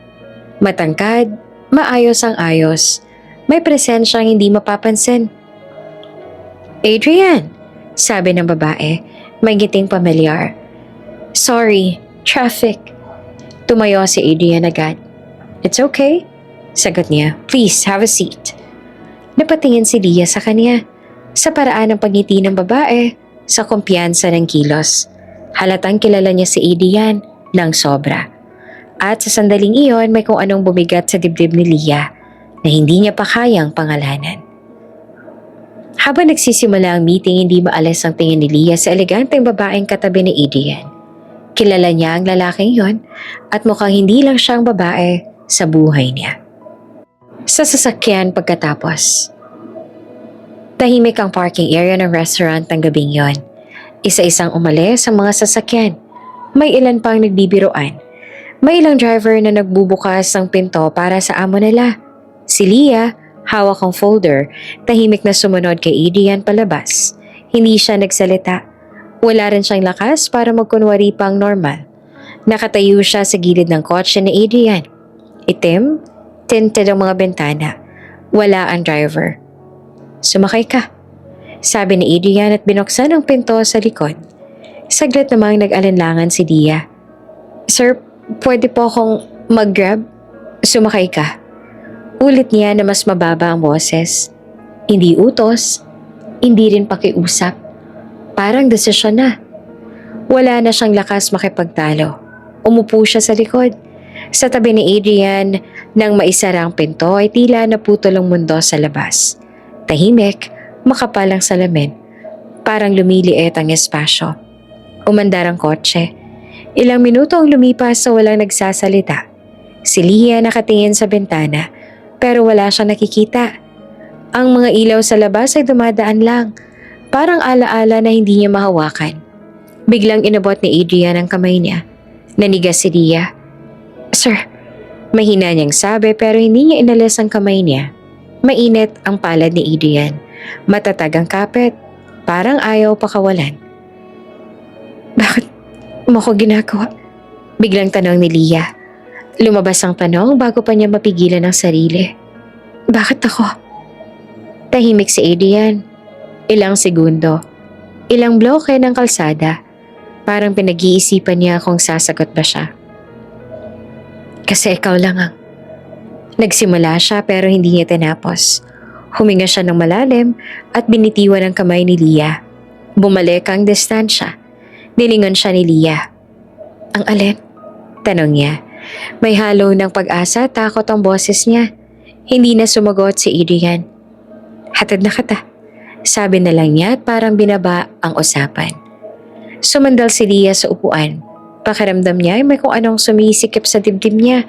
Matangkad, maayos ang ayos. May presensyang hindi mapapansin. Adrian, sabi ng babae, may ngiting pamilyar. Sorry, traffic. Tumayo si Adrian agad. It's okay, sagot niya. Please, have a seat. Napatingin si Lia sa kanya. Sa paraan ng pagngiti ng babae, sa kumpiyansa ng kilos. Halatang kilala niya si Adrian ng sobra. At sa sandaling iyon, may kung anong bumigat sa dibdib ni Lia na hindi niya pa kayang pangalanan. Habang nagsisimula ang meeting, hindi maalis ang tingin ni Lia sa eleganteng babaeng katabi ni Adrian. Kilala niya ang lalaking yon at mukhang hindi lang siyang babae sa buhay niya. Sa sasakyan pagkatapos. Tahimik ang parking area ng restaurant ng gabing yon. Isa-isang umalis ang mga sasakyan. May ilan pang nagbibiruan. May ilang driver na nagbubukas ng pinto para sa amo nila. Si Lia, hawak ang folder, tahimik na sumunod kay Adrian palabas. Hindi siya nagsalita. Wala rin siyang lakas para magkunwari pang normal. Nakatayo siya sa gilid ng kotse ni Adrian. Itim, tinted ang mga bintana. Wala ang driver. Sumakay ka, sabi ni Adrian at binuksan ang pinto sa likod. Saglit namang nag-alinlangan si Lia. Sir, pwede po akong mag-grab? Sumakay ka. Ulit niya na mas mababa ang boses. Hindi utos, hindi rin pakiusap. Parang desisyon na. Wala na siyang lakas makipagtalo. Umupo siya sa likod. Sa tabi ni Adrian, nang maisara ang pinto ay tila naputol ang mundo sa labas. Tahimik, makapal ang salamin. Parang lumiliit ang espasyo. Umandar ang kotse. Ilang minuto ang lumipas sa walang nagsasalita. Si Lia nakatingin sa bintana, pero wala siyang nakikita. Ang mga ilaw sa labas ay dumadaan lang. Parang alaala na hindi niya mahawakan. Biglang inabot ni Adrian ang kamay niya. Nanigas si Lia. "Sir," mahina niyang sabi pero hindi niya inalis ang kamay niya. Mainit ang palad ni Adrian. Matatag ang kapit. Parang ayaw pakawalan. "Bakit mo ko ginagawa?" Biglang tanong ni Lia. Lumabas ang tanong bago pa niya mapigilan ang sarili. "Bakit ako?" Tahimik si Adrian. Ilang segundo. Ilang bloke ng kalsada. Parang pinag-iisipan niya kung sasagot ba siya. "Kasi ikaw lang ang..." Nagsimula siya pero hindi niya tinapos. Huminga siya ng malalim at binitiwan ang kamay ni Lia. Bumalik ang distansya. Nilingon siya ni Lia. "Ang alin?" Tanong niya. May halo ng pag-asa, takot ang boses niya. Hindi na sumagot si Adrian. "Hatid na kita," sabi na lang niya at parang binaba ang usapan. Sumandal si Lia sa upuan. Pakiramdam niya ay may kung anong sumisikip sa dibdib niya.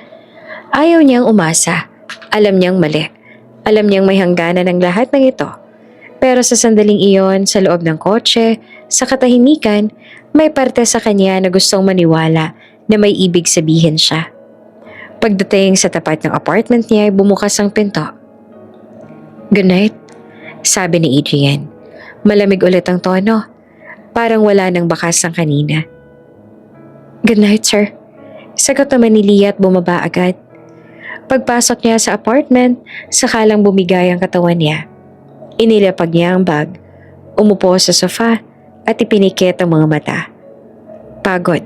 Ayaw niyang umasa. Alam niyang mali. Alam niyang may hangganan ng lahat ng ito. Pero sa sandaling iyon, sa loob ng kotse, sa katahimikan, may parte sa kanya na gustong maniwala na may ibig sabihin siya. Pagdating sa tapat ng apartment niya ay bumukas ang pinto. "Good night," sabi ni Adrian. Malamig ulit ang tono. Parang wala nang bakas ang kanina. "Good night, sir," sagot naman ni Lia at bumaba agad. Pagpasok niya sa apartment, sakalang bumigay ang katawan niya. Inilapag niya ang bag, umupo sa sofa at ipinikit ang mga mata. Pagod.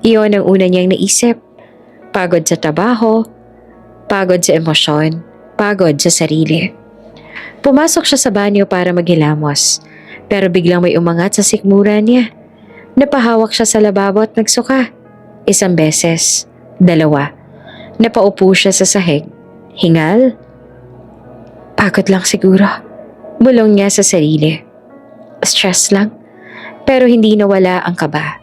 Iyon ang una niyang naisip. Pagod sa trabaho, pagod sa emosyon, pagod sa sarili. Pumasok siya sa banyo para maghilamos, pero biglang may umangat sa sikmura niya. Napahawak siya sa lababo at nagsuka. 1 beses, 2. Napaupo siya sa sahig. Hingal. Pagod lang siguro. Bulong niya sa sarili. Stress lang. Pero hindi nawala ang kaba.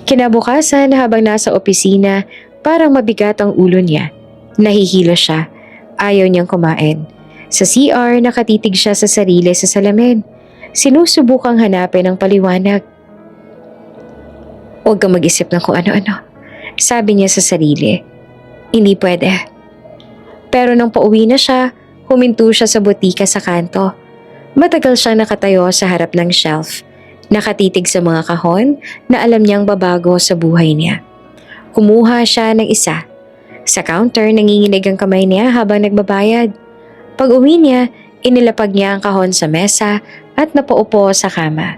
Kinabukasan habang nasa opisina, parang mabigat ang ulo niya. Nahihilo siya. Ayaw niyang kumain. Sa CR, nakatitig siya sa sarili sa salamin. Sinusubukang hanapin ang paliwanag. "Huwag kang mag-isip ng kung ano-ano," sabi niya sa sarili. Hindi pwede. Pero nang pauwi na siya, huminto siya sa butika sa kanto. Matagal siyang nakatayo sa harap ng shelf. Nakatitig sa mga kahon na alam niyang babago sa buhay niya. Kumuha siya ng isa. Sa counter, nanginginig ang kamay niya habang nagbabayad. Pag uwi niya, inilapag niya ang kahon sa mesa at napaupo sa kama.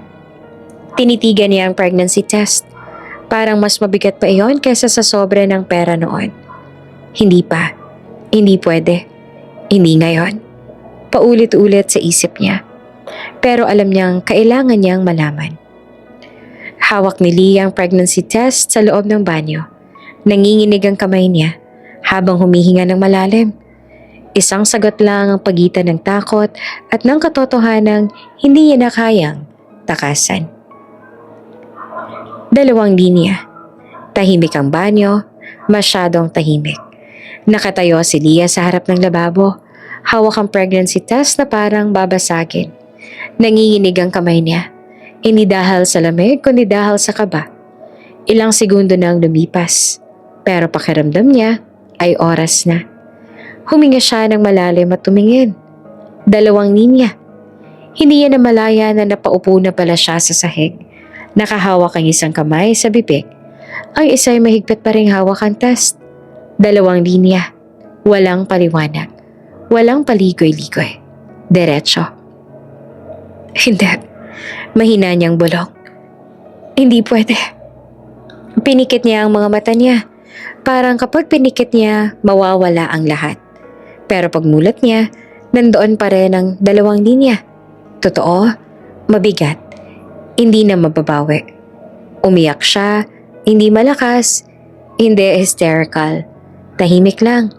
Tinitigan niya ang pregnancy test. Parang mas mabigat pa iyon kaysa sa sobre ng pera noon. Hindi pa. Hindi pwede. Hindi ngayon. Paulit-ulit sa isip niya. Pero alam niyang kailangan niyang malaman. Hawak ni Lia ang pregnancy test sa loob ng banyo. Nanginginig ang kamay niya habang humihinga ng malalim. Isang sagot lang ang pagitan ng takot at ng katotohanang hindi niya na kayang takasan. 2 linya. Tahimik ang banyo, masyadong tahimik. Nakatayo si Lia sa harap ng lababo. Hawak ang pregnancy test na parang babasagin. Nanginginig ang kamay niya. Hindi dahil sa lamig kundi dahil sa kaba. Ilang segundo nang lumipas. Pero pakiramdam niya ay oras na. Huminga siya ng malalim at tumingin. 2 linya. Hindi niya namalaya na napaupo na pala siya sa sahig. Nakahawak ang isang kamay sa bibig. Ang isa ay mahigpit pa ring hawak ang test. 2 linya. Walang paliwanag. Walang paligoy-ligoy. Diretso. Hindi. Mahina niyang bulong. Hindi pwede. Pinikit niya ang mga mata niya. Parang kapag pinikit niya, mawawala ang lahat. Pero pagmulat niya, nandoon pa rin ang 2 linya. Totoo, mabigat. Hindi na mababawi. Umiyak siya, hindi malakas, hindi hysterical. Tahimik lang.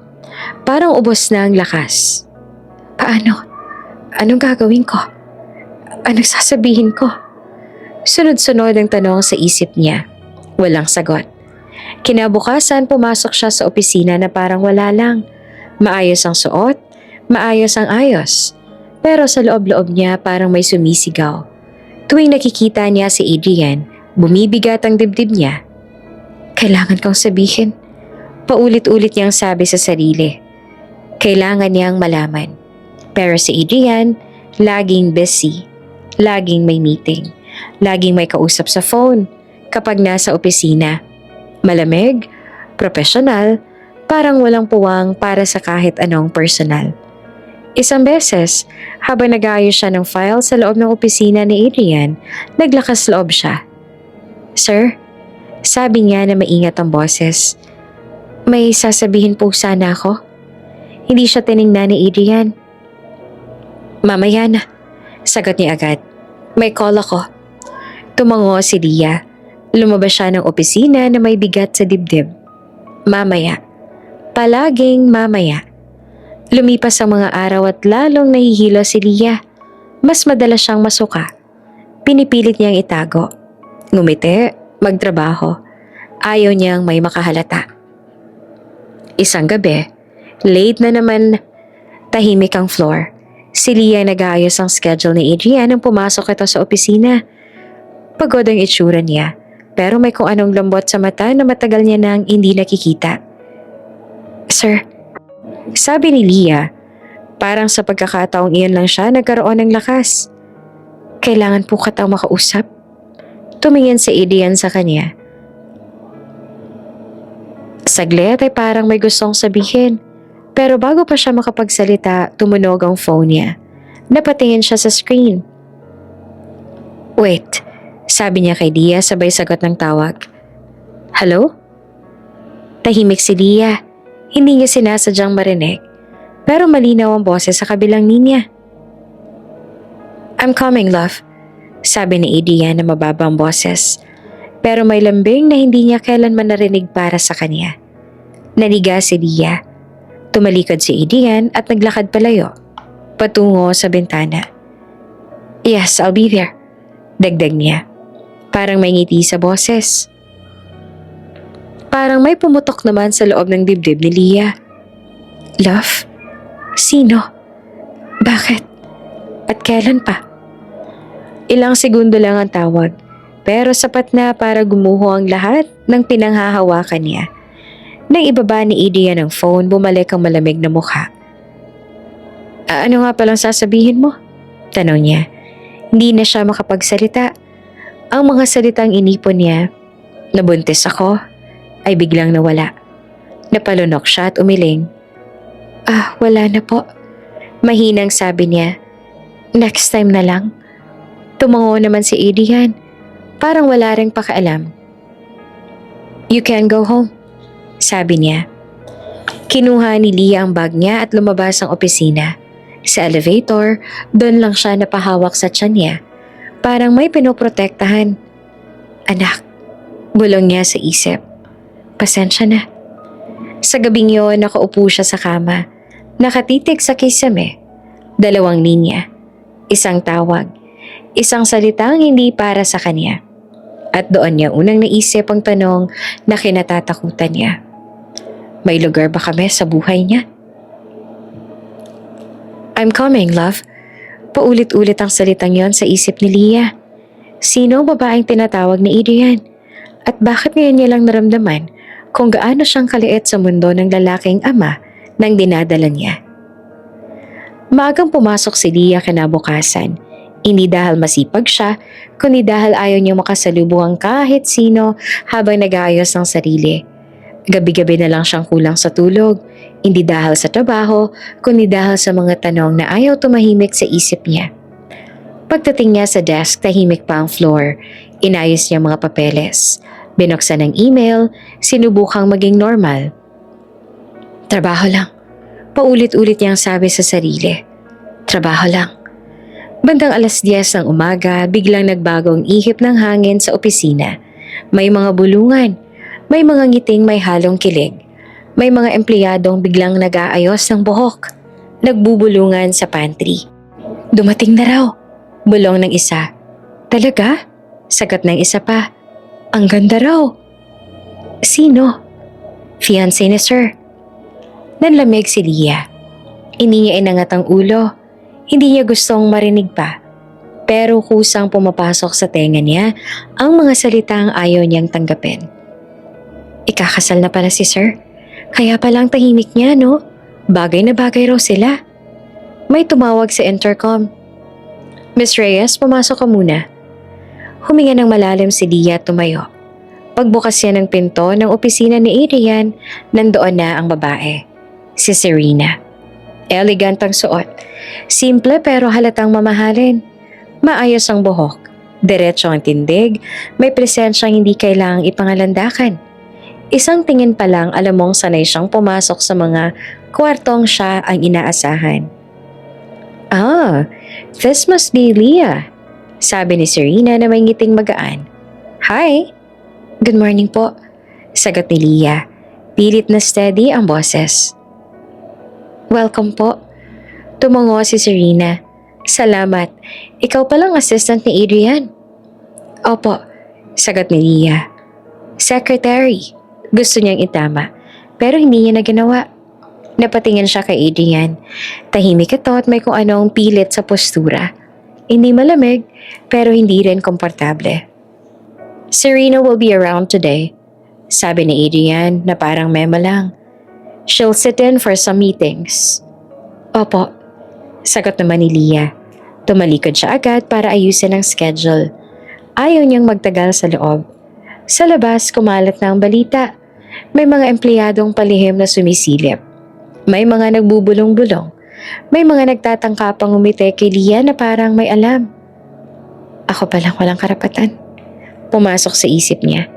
Parang ubos na ang lakas. Paano? Anong gagawin ko? Anong sasabihin ko? Sunod-sunod ang tanong sa isip niya. Walang sagot. Kinabukasan, pumasok siya sa opisina na parang wala lang. Maayos ang suot, maayos ang ayos. Pero sa loob-loob niya parang may sumisigaw. Tuwing nakikita niya si Adrian, bumibigat ang dibdib niya. Kailangan kong sabihin. Paulit-ulit niyang sabi sa sarili. Kailangan niyang malaman. Pero si Adrian, laging busy. Laging may meeting. Laging may kausap sa phone. Kapag nasa opisina. Malamig, profesional, parang walang puwang para sa kahit anong personal. Isang beses, habang nag-aayos siya ng file sa loob ng opisina ni Adrian, naglakas loob siya. Sir, sabi niya na maingat ang boses. May sasabihin po sana ako. Hindi siya tiningnan ni Adrian. Mamaya na, sagot niya agad. May call ako. Tumango si Lia. Lumabas siya ng opisina na may bigat sa dibdib. Mamaya. Palaging mamaya. Lumipas ang mga araw at lalong nahihilo si Lia. Mas madalas siyang masuka. Pinipilit niyang itago. Ngumiti, magtrabaho. Ayaw niyang may makahalata. Isang gabi, late na naman, tahimik ang floor. Si Lia nag-aayos ang schedule ni Adrian nang pumasok ito sa opisina. Pagod ang itsura niya, pero may kung anong lambot sa mata na matagal niya nang hindi nakikita. Sir, sabi ni Lia, parang sa pagkakataong iyon lang siya nagkaroon ng lakas. Kailangan po katang makausap. Tumingin si Adrian sa kanya. Saglit ay parang may gustong sabihin. Pero bago pa siya makapagsalita, tumunog ang phone niya. Napatingin siya sa screen. Wait, sabi niya kay Lia sabay sagot ng tawag. Hello? Tahimik si Lia. Hindi niya sinasadyang marinig, pero malinaw ang boses sa kabilang linya. I'm coming, love, sabi ni Adrian na mababang boses, pero may lambing na hindi niya kailanman narinig para sa kanya. Naniga si Lia. Tumalikod si Adrian at naglakad palayo, patungo sa bintana. Yes, I'll be there, dagdag niya. Parang may ngiti sa boses. Parang may pumutok naman sa loob ng dibdib ni Lia. Love? Sino? Bakit? At kailan pa? Ilang segundo lang ang tawag, pero sapat na para gumuho ang lahat ng pinanghahawakan niya. Nang ibaba ni Adrian ang phone, bumalik ang malamig na mukha. Ano nga palang sasabihin mo? Tanong niya. Hindi na siya makapagsalita. Ang mga salitang inipon niya, nabuntis ako, ay biglang nawala. Napalunok siya at umiling. Wala na po. Mahinang sabi niya. Next time na lang. Tumango naman si Adrian. Parang wala ring pakialam. You can go home, sabi niya. Kinuha ni Lia ang bag niya at lumabas ang opisina. Sa elevator, doon lang siya napahawak sa tiyan niya. Parang may pinoprotektahan. Anak, bulong niya sa isip. Pasensya na. Sa gabing yun, nakaupo siya sa kama. Nakatitig sa kisame. 2 linya. Isang tawag. Isang salitang hindi para sa kanya. At doon niya unang naisip ang tanong na kinatatakutan niya. May lugar ba kami sa buhay niya? I'm coming, love. Paulit-ulit ang salitang yon sa isip ni Lia. Sino ang babaeng tinatawag ni Adrian? At bakit ngayon niya lang naramdaman kung gaano siyang kaliit sa mundo ng lalaking ama nang dinadala niya? Maagang pumasok si Lia kinabukasan. Hindi dahil masipag siya, kundi dahil ayaw niya makasalubong kahit sino habang nag-aayos ng sarili. Gabi-gabi na lang siyang kulang sa tulog. Hindi dahil sa trabaho, kundi dahil sa mga tanong na ayaw tumahimik sa isip niya. Pagdating niya sa desk, tahimik pa ang floor. Inayos niya mga papeles. Binuksan ang email, sinubukang maging normal. Trabaho lang. Paulit-ulit niyang sabi sa sarili. Trabaho lang. Bandang 10:00 ng umaga, biglang nagbagong ihip ng hangin sa opisina. May mga bulungan. May mga ngiting may halong kilig. May mga empleyadong biglang nag-aayos ng buhok. Nagbubulungan sa pantry. Dumating na raw. Bulong ng isa. Talaga? Sagot ng isa pa. Ang ganda raw. Sino? Fiancé ni sir. Nanlamig si Lia. Hindi niya inangat ang ulo. Hindi niya gustong marinig pa. Pero kusang pumapasok sa tenga niya ang mga salitang ayaw niyang tanggapin. Ikakasal na pala si Sir. Kaya palang tahimik niya, no? Bagay na bagay raw sila. May tumawag sa intercom. Miss Reyes, pumasok ka muna. Huminga ng malalim si Lia at tumayo. Pagbukas niya ng pinto ng opisina ni Adrian, nandoon na ang babae, si Serena. Elegant ang suot. Simple pero halatang mamahalin. Maayos ang buhok. Diretso ang tindig. May presensyang hindi kailangang ipangalandakan. Isang tingin pa lang alam mong sanay siyang pumasok sa mga kwartong siya ang inaasahan. Ah, this must be Leah, sabi ni Serena na may ngiting magaan. Hi! Good morning po, sagot ni Leah. Pilit na steady ang boses. Welcome po. Tumango si Serena. Salamat. Ikaw palang assistant ni Adrian. Opo, sagot ni Leah. Secretary. Gusto niyang itama, pero hindi niya na ginawa. Napatingin siya kay Adrian. Tahimik ito at may kung anong pilit sa postura. Hindi malamig, pero hindi rin komportable. Serena will be around today, sabi ni Adrian na parang mema lang. She'll sit in for some meetings. Opo, sagot naman ni Leah. Tumalikod siya agad para ayusin ang schedule. Ayaw niyang magtagal sa loob. Sa labas, kumalat na ang balita. May mga empleyadong palihim na sumisilip. May mga nagbubulong-bulong. May mga nagtatangkapang umite kay Leah na parang may alam. Ako palang walang karapatan. Pumasok sa isip niya.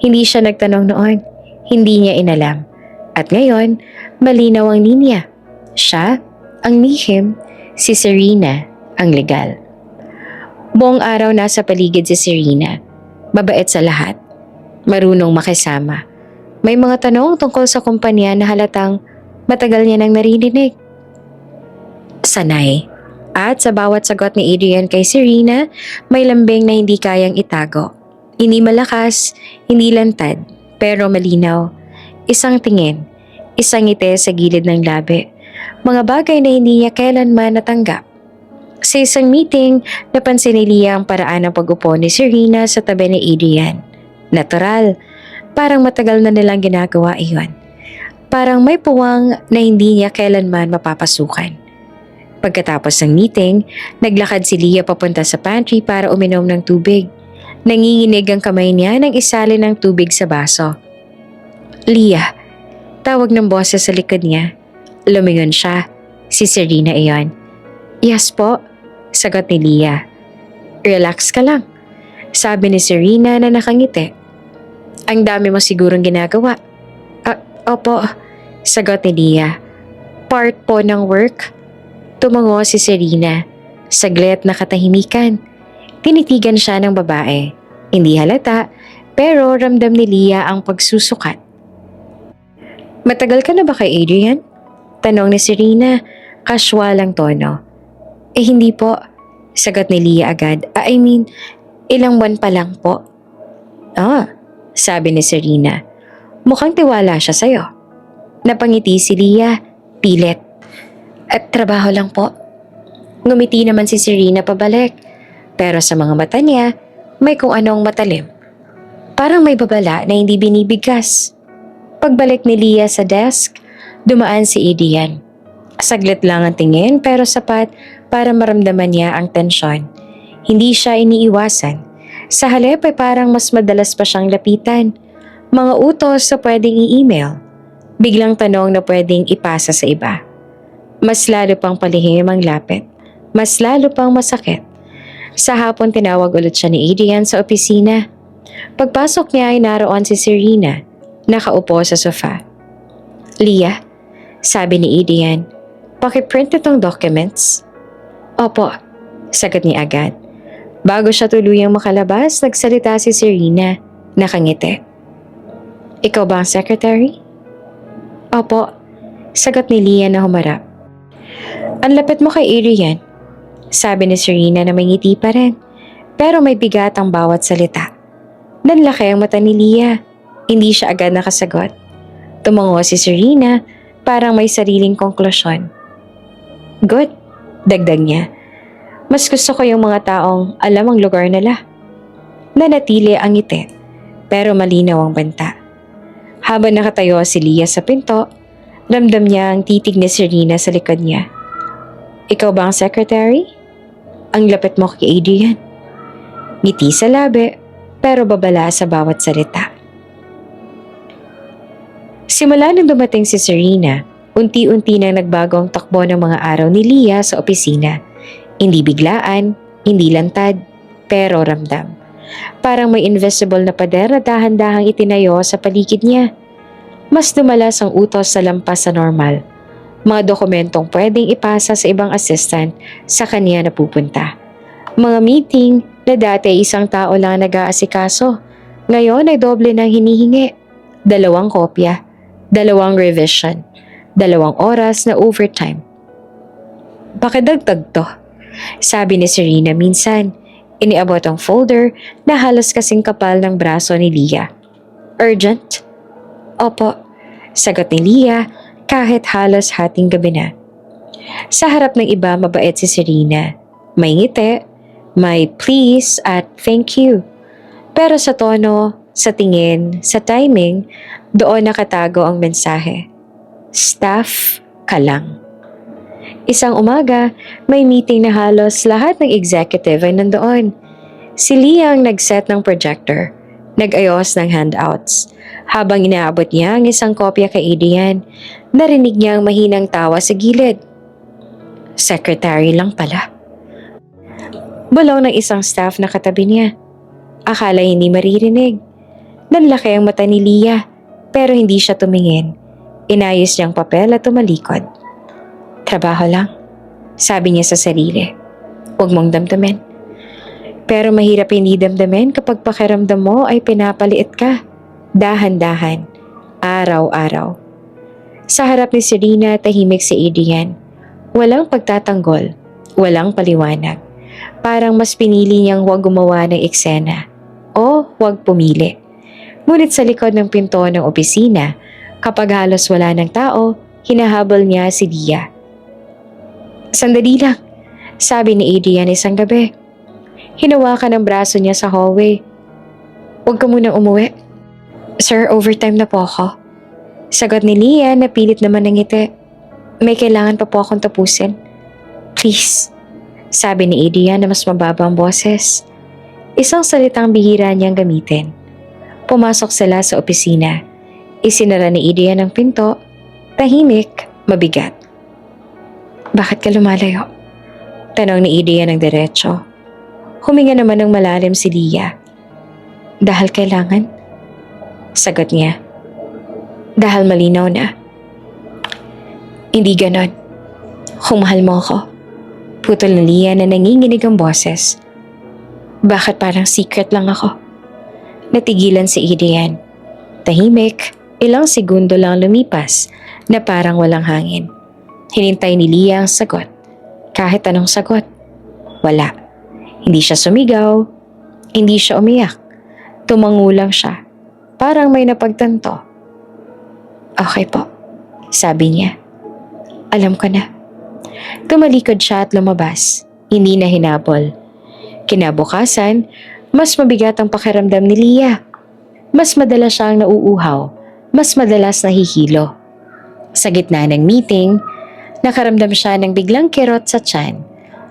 Hindi siya nagtanong noon. Hindi niya inalam. At ngayon, malinaw ang linya. Siya, ang lihim, si Serena, ang legal. Buong araw nasa paligid si Serena. Mabait sa lahat. Marunong makisama. May mga tanong tungkol sa kumpanya na halatang matagal niya nang naririnig. Sanay. At sa bawat sagot ni Adrian kay Serena, may lambing na hindi kayang itago. Hindi malakas, hindi lantad, pero malinaw. Isang tingin, isang ngiti sa gilid ng labi. Mga bagay na hindi niya kailanman natanggap. Sa isang meeting, napansin ni Leah ang paraan ng pag-upo ni Serena sa tabi ni Adrian. Natural, parang matagal na nilang ginagawa iyon. Parang may puwang na hindi niya kailanman mapapasukan. Pagkatapos ng meeting, naglakad si Leah papunta sa pantry para uminom ng tubig. Nanginginig ang kamay niya nang isali ng tubig sa baso. Leah, tawag ng boses sa likod niya. Lumingon siya. Si Serena iyon. Yes po, sagot ni Leah. Relax ka lang, sabi ni Serena na nakangiti. Ang dami mo sigurong ginagawa. Opo, sagot ni Leah. Part po ng work. Tumango si Serena. Saglit na katahimikan. Tinitigan siya ng babae. Hindi halata, pero ramdam ni Leah ang pagsusukat. Matagal ka na ba kay Adrian? Tanong ni Serena, casual ang tono. Hindi po, sagot ni Leah agad. Ilang buwan pa lang po. Sabi ni Serena. Mukhang tiwala siya sa'yo. Napangiti si Leah, pilit. At trabaho lang po. Ngumiti naman si Serena pabalik. Pero sa mga mata niya, may kung anong matalim. Parang may babala na hindi binibigkas. Pagbalik ni Leah sa desk, dumaan si Adrian. Saglit lang ang tingin pero sapat para maramdaman niya ang tensyon. Hindi siya iniiwasan. Sa halip ay parang mas madalas pa siyang lapitan. Mga utos sa pwedeng i-email. Biglang tanong na pwedeng ipasa sa iba. Mas lalo pang palihim ang lapit. Mas lalo pang masakit. Sa hapon tinawag ulit siya ni Adrian sa opisina. Pagpasok niya ay naroon si Serena, nakaupo sa sofa. Leah, sabi ni Adrian, pakiprint itong documents. Opo, sagot niya agad. Bago siya tuluyang makalabas, nagsalita si Serena, nakangiti. Ikaw ba ang secretary? Opo, sagot ni Leah na humarap. Ang lapit mo kay Adrian, sabi ni Serena na may ngiti pa rin, pero may bigat ang bawat salita. Nanlaki ang mata ni Leah, hindi siya agad nakasagot. Tumango si Serena, parang may sariling konklusyon. Good, Dagdag niya, mas gusto ko yung mga taong alam ang lugar nila. Nanatili ang ngiti, pero malinaw ang banta. Habang nakatayo si Leah sa pinto, ramdam niya ang titig ni Serena sa likod niya. Ikaw ba ang secretary? Ang lapit mo kay Adrian. Ngiti sa labi, pero babala sa bawat salita. Simula nang dumating si Serena, unti-unti nang nagbago ang takbo ng mga araw ni Leah sa opisina. Hindi biglaan, hindi lantad, pero ramdam. Parang may invisible na pader na dahan-dahang itinayo sa paligid niya. Mas dumalas ang utos sa lampas sa normal. Mga dokumentong pwedeng ipasa sa ibang assistant sa kanya napupunta. Mga meeting na dati isang tao lang nag-aasikaso, ngayon ay doble ng hinihingi. 2 kopya, 2 revision, 2 oras na overtime. Pakidagdag to, sabi ni Serena minsan. Iniabot ang folder na halos kasing kapal ng braso ni Leah. Urgent? Opo, sagot ni Leah kahit halos hating gabi na. Sa harap ng iba mabait si Serena. May ngiti, may please at thank you. Pero sa tono, sa tingin, sa timing, doon nakatago ang mensahe. Staff ka lang. Isang umaga, may meeting na halos lahat ng executive ay nandoon. Si Leah ang nag-set ng projector, nag-ayos ng handouts. Habang inaabot niya ang isang kopya kay Adrian, narinig niya ang mahinang tawa sa gilid. Secretary lang pala. Bulong ng isang staff na katabi niya. Akala hindi maririnig. Nanlaki ang mata ni Leah, pero hindi siya tumingin. Inayos niyang papel at tumalikod. Trabaho lang, sabi niya sa sarili. Huwag mong damdamin. Pero mahirap hindi damdamin kapag pakiramdam mo ay pinapaliit ka. Dahan-dahan, araw-araw. Sa harap ni Serena, tahimik si Adrian. Walang pagtatanggol, walang paliwanag. Parang mas pinili niyang huwag gumawa ng eksena o huwag pumili. Ngunit sa likod ng pinto ng opisina, kapag halos wala ng tao, hinahabol niya si Leah. Sandali lang, sabi ni Adrian isang gabi. Hinawakan ang braso niya sa hallway. Huwag ka munang umuwi. Sir, overtime na po ako. Sagot ni Leah na pilit naman ng ngiti. May kailangan pa po akong tapusin. Please, sabi ni Adrian na mas mababa ang boses. Isang salitang bihira niyang gamitin. Pumasok sila sa opisina. Isinara ni Adrian ang pinto. Tahimik, mabigat. Bakit ka lumalayo? Tanong ni Adrian ng diretso. Huminga naman ng malalim si Leah. Dahil kailangan? Sagot niya. Dahil malinaw na. Hindi ganon. Kung mahal mo ako. Putol ni Leah na nanginginig ang boses. Bakit parang secret lang ako? Natigilan si Adrian. Tahimik, ilang segundo lang lumipas na parang walang hangin. Hinintay ni Leah ang sagot. Kahit anong sagot. Wala. Hindi siya sumigaw. Hindi siya umiyak. Tumango lang siya. Parang may napagtanto. Okay po, sabi niya. Alam ko na. Tumalikod siya at lumabas. Hindi na hinabol. Kinabukasan, mas mabigat ang pakiramdam ni Leah. Mas madalas siyang nauuhaw. Mas madalas nahihilo. Sa gitna ng meeting, nakaramdam siya ng biglang kirot sa tiyan.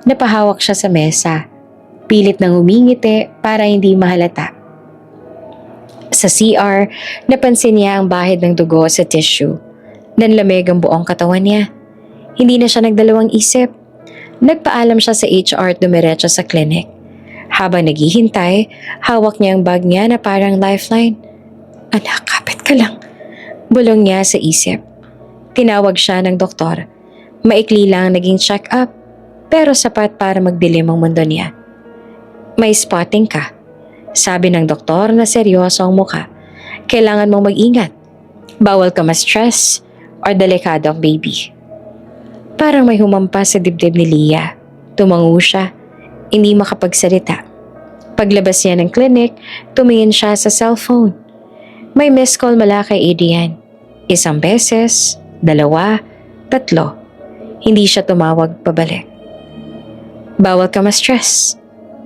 Napahawak siya sa mesa. Pilit nang humingiti para hindi mahalata. Sa CR, napansin niya ang bahid ng dugo sa tissue. Nanlamig ang buong katawan niya. Hindi na siya nagdalawang isip. Nagpaalam siya sa HR at dumiretso sa clinic. Habang naghihintay, hawak niya ang bag niya na parang lifeline. Anak, kapit ka lang. Bulong niya sa isip. Tinawag siya ng doktor. Maikli lang naging check-up, pero sapat para magdilim ang mundo niya. May spotting ka, sabi ng doktor na seryoso ang muka. Kailangan mong mag-ingat. Bawal ka ma-stress or delikado ang baby. Parang may humampas sa dibdib ni Leah. Tumango siya, hindi makapagsalita. Paglabas niya ng clinic, tumingin siya sa cellphone. May missed call mula kay Adrian. 1 beses, 2, 3. Hindi siya tumawag pabalik. Bawal ka ma-stress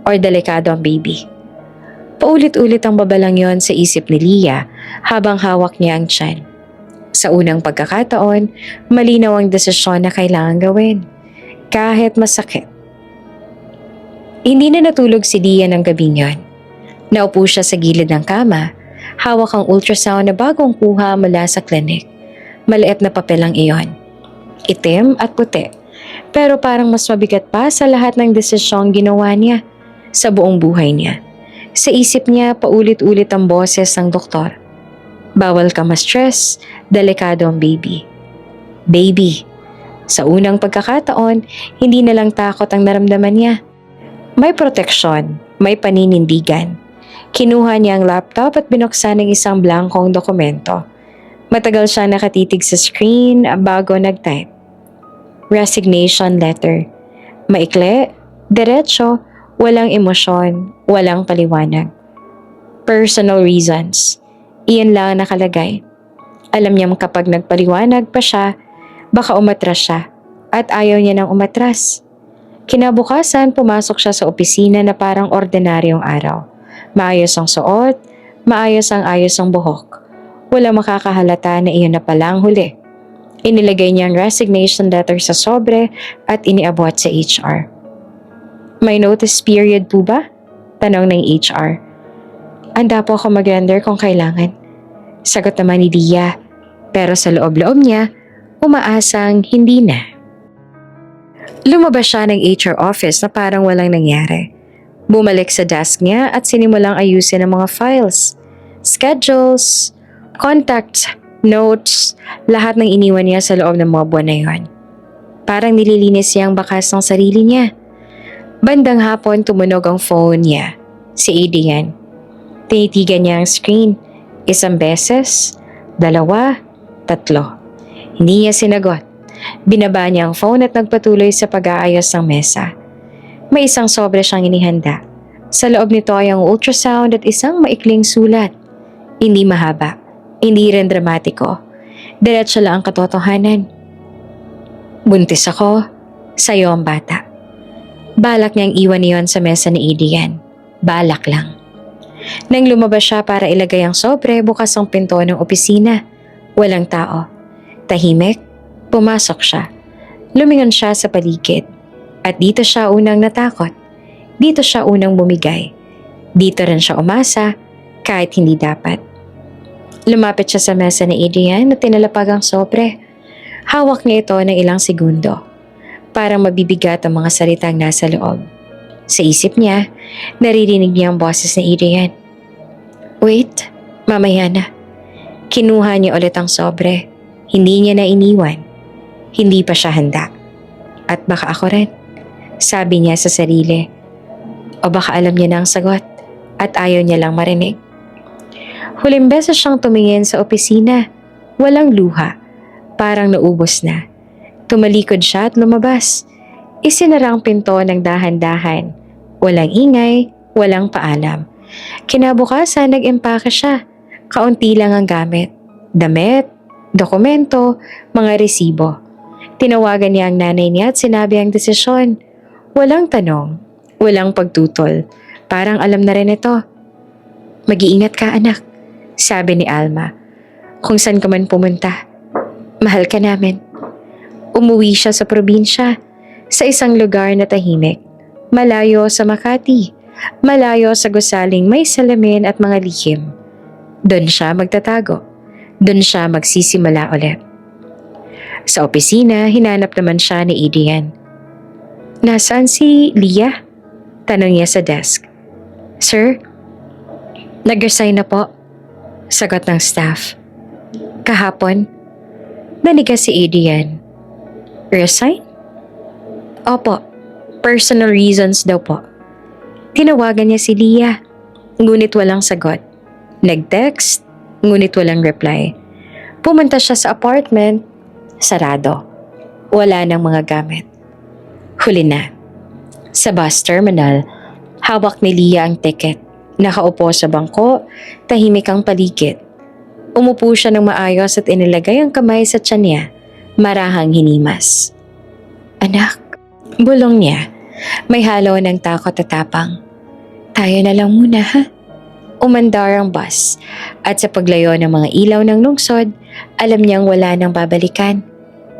or delikado ang baby. Paulit-ulit ang babalang yon sa isip ni Leah habang hawak niya ang tiyan. Sa unang pagkakataon, malinaw ang desisyon na kailangan gawin, kahit masakit. Hindi na natulog si Leah ng gabing yon. Naupo siya sa gilid ng kama, hawak ang ultrasound na bagong kuha mula sa klinik. Maliit na papel ang iyon. Itim at puti, pero parang mas mabigat pa sa lahat ng desisyong ginawa niya sa buong buhay niya. Sa isip niya, paulit-ulit ang boses ng doktor. Bawal ka ma-stress, delikado ang baby. Baby. Sa unang pagkakataon, hindi na lang takot ang naramdaman niya. May proteksyon, may paninindigan. Kinuha niya ang laptop at binuksan ng isang blankong dokumento. Matagal siya nakatitig sa screen bago nag-type. Resignation letter. Maikli, diretso, walang emosyon, walang paliwanag. Personal reasons. Iyan lang ang nakalagay. Alam niyang kapag nagpaliwanag pa siya, baka umatras siya at ayaw niya nang umatras. Kinabukasan, pumasok siya sa opisina na parang ordinaryong araw. Maayos ang suot, maayos ang ayos ang buhok. Wala makakahalata na iyon na pala ang huli. Inilagay niya ang resignation letter sa sobre at iniabot sa HR. May notice period po ba? Tanong ng HR. Anda po ako mag-render kung kailangan. Sagot naman ni Leah, pero sa loob-loob niya, umaasang hindi na. Lumabas siya ng HR office na parang walang nangyari. Bumalik sa desk niya at sinimulang ayusin ang mga files, schedules, contacts, notes, lahat ng iniwan niya sa loob ng mga buwan na yon. Parang nililinis niya ang bakas ng sarili niya. Bandang hapon tumunog ang phone niya, si Adrian. Tinitigan niya ang screen, 1 beses, 2, 3. Hindi niya sinagot. Binaba niya ang phone at nagpatuloy sa pag-aayos ng mesa. May isang sobre siyang inihanda. Sa loob nito ay ang ultrasound at isang maikling sulat. Hindi mahaba, hindi rin dramatiko. Diretso lang ang katotohanan. Buntis ako, sa'yo ang bata. Balak niyang iwan niyon sa mesa ni Adrian. Balak lang. Nang lumabas siya para ilagay ang sobre, bukas ang pinto ng opisina. Walang tao. Tahimik, pumasok siya. Lumingon siya sa paligid. At dito siya unang natakot. Dito siya unang bumigay. Dito rin siya umasa kahit hindi dapat. Lumapit siya sa mesa ni Adrian at tinalapag ang sobre. Hawak niya ito ng ilang segundo. Parang mabibigat ang mga salitang nasa loob. Sa isip niya, naririnig niya ang boses ni Adrian. Wait, mamaya na. Kinuha niya ulit ang sobre. Hindi niya na iniwan. Hindi pa siya handa. At baka ako rin. Sabi niya sa sarili. O baka alam niya na ang sagot at ayaw niya lang marinig. Huling beses siyang tumingin sa opisina. Walang luha. Parang naubos na. Tumalikod siya at lumabas. Isinara ang pinto ng dahan-dahan. Walang ingay, walang paalam. Kinabukasan, nag-empake siya. Kaunti lang ang gamit. Damit, dokumento, mga resibo. Tinawagan niya ang nanay niya at sinabi ang desisyon. Walang tanong, walang pagtutol. Parang alam na rin ito. Mag-iingat ka anak, sabi ni Alma. Kung saan ka man pumunta, mahal ka namin. Umuwi siya sa probinsya, sa isang lugar na tahimik. Malayo sa Makati, malayo sa gusaling may salamin at mga lihim. Doon siya magtatago. Doon siya magsisimula ulit. Sa opisina, hinanap naman siya ni Adrian. Nasaan si Leah? Tanong niya sa desk. Sir, nag-resign na po. Sagot ng staff. Kahapon, nanigas si Adrian. Resign? Opo, personal reasons daw po. Tinawagan niya si Leah, ngunit walang sagot. Nag-text, ngunit walang reply. Pumunta siya sa apartment, sarado. Wala nang mga gamit. Huli na. Sa bus terminal, hawak ni Leah ang ticket. Nakaupo sa bangko, tahimik ang paligid. Umupo siya ng maayos at inilagay ang kamay sa tiyan niya, marahang hinimas. Anak, bulong niya. May halo ng takot at tapang. Tayo na lang muna ha? Umandar ang bus at sa paglayo ng mga ilaw ng lungsod, alam niyang wala nang babalikan.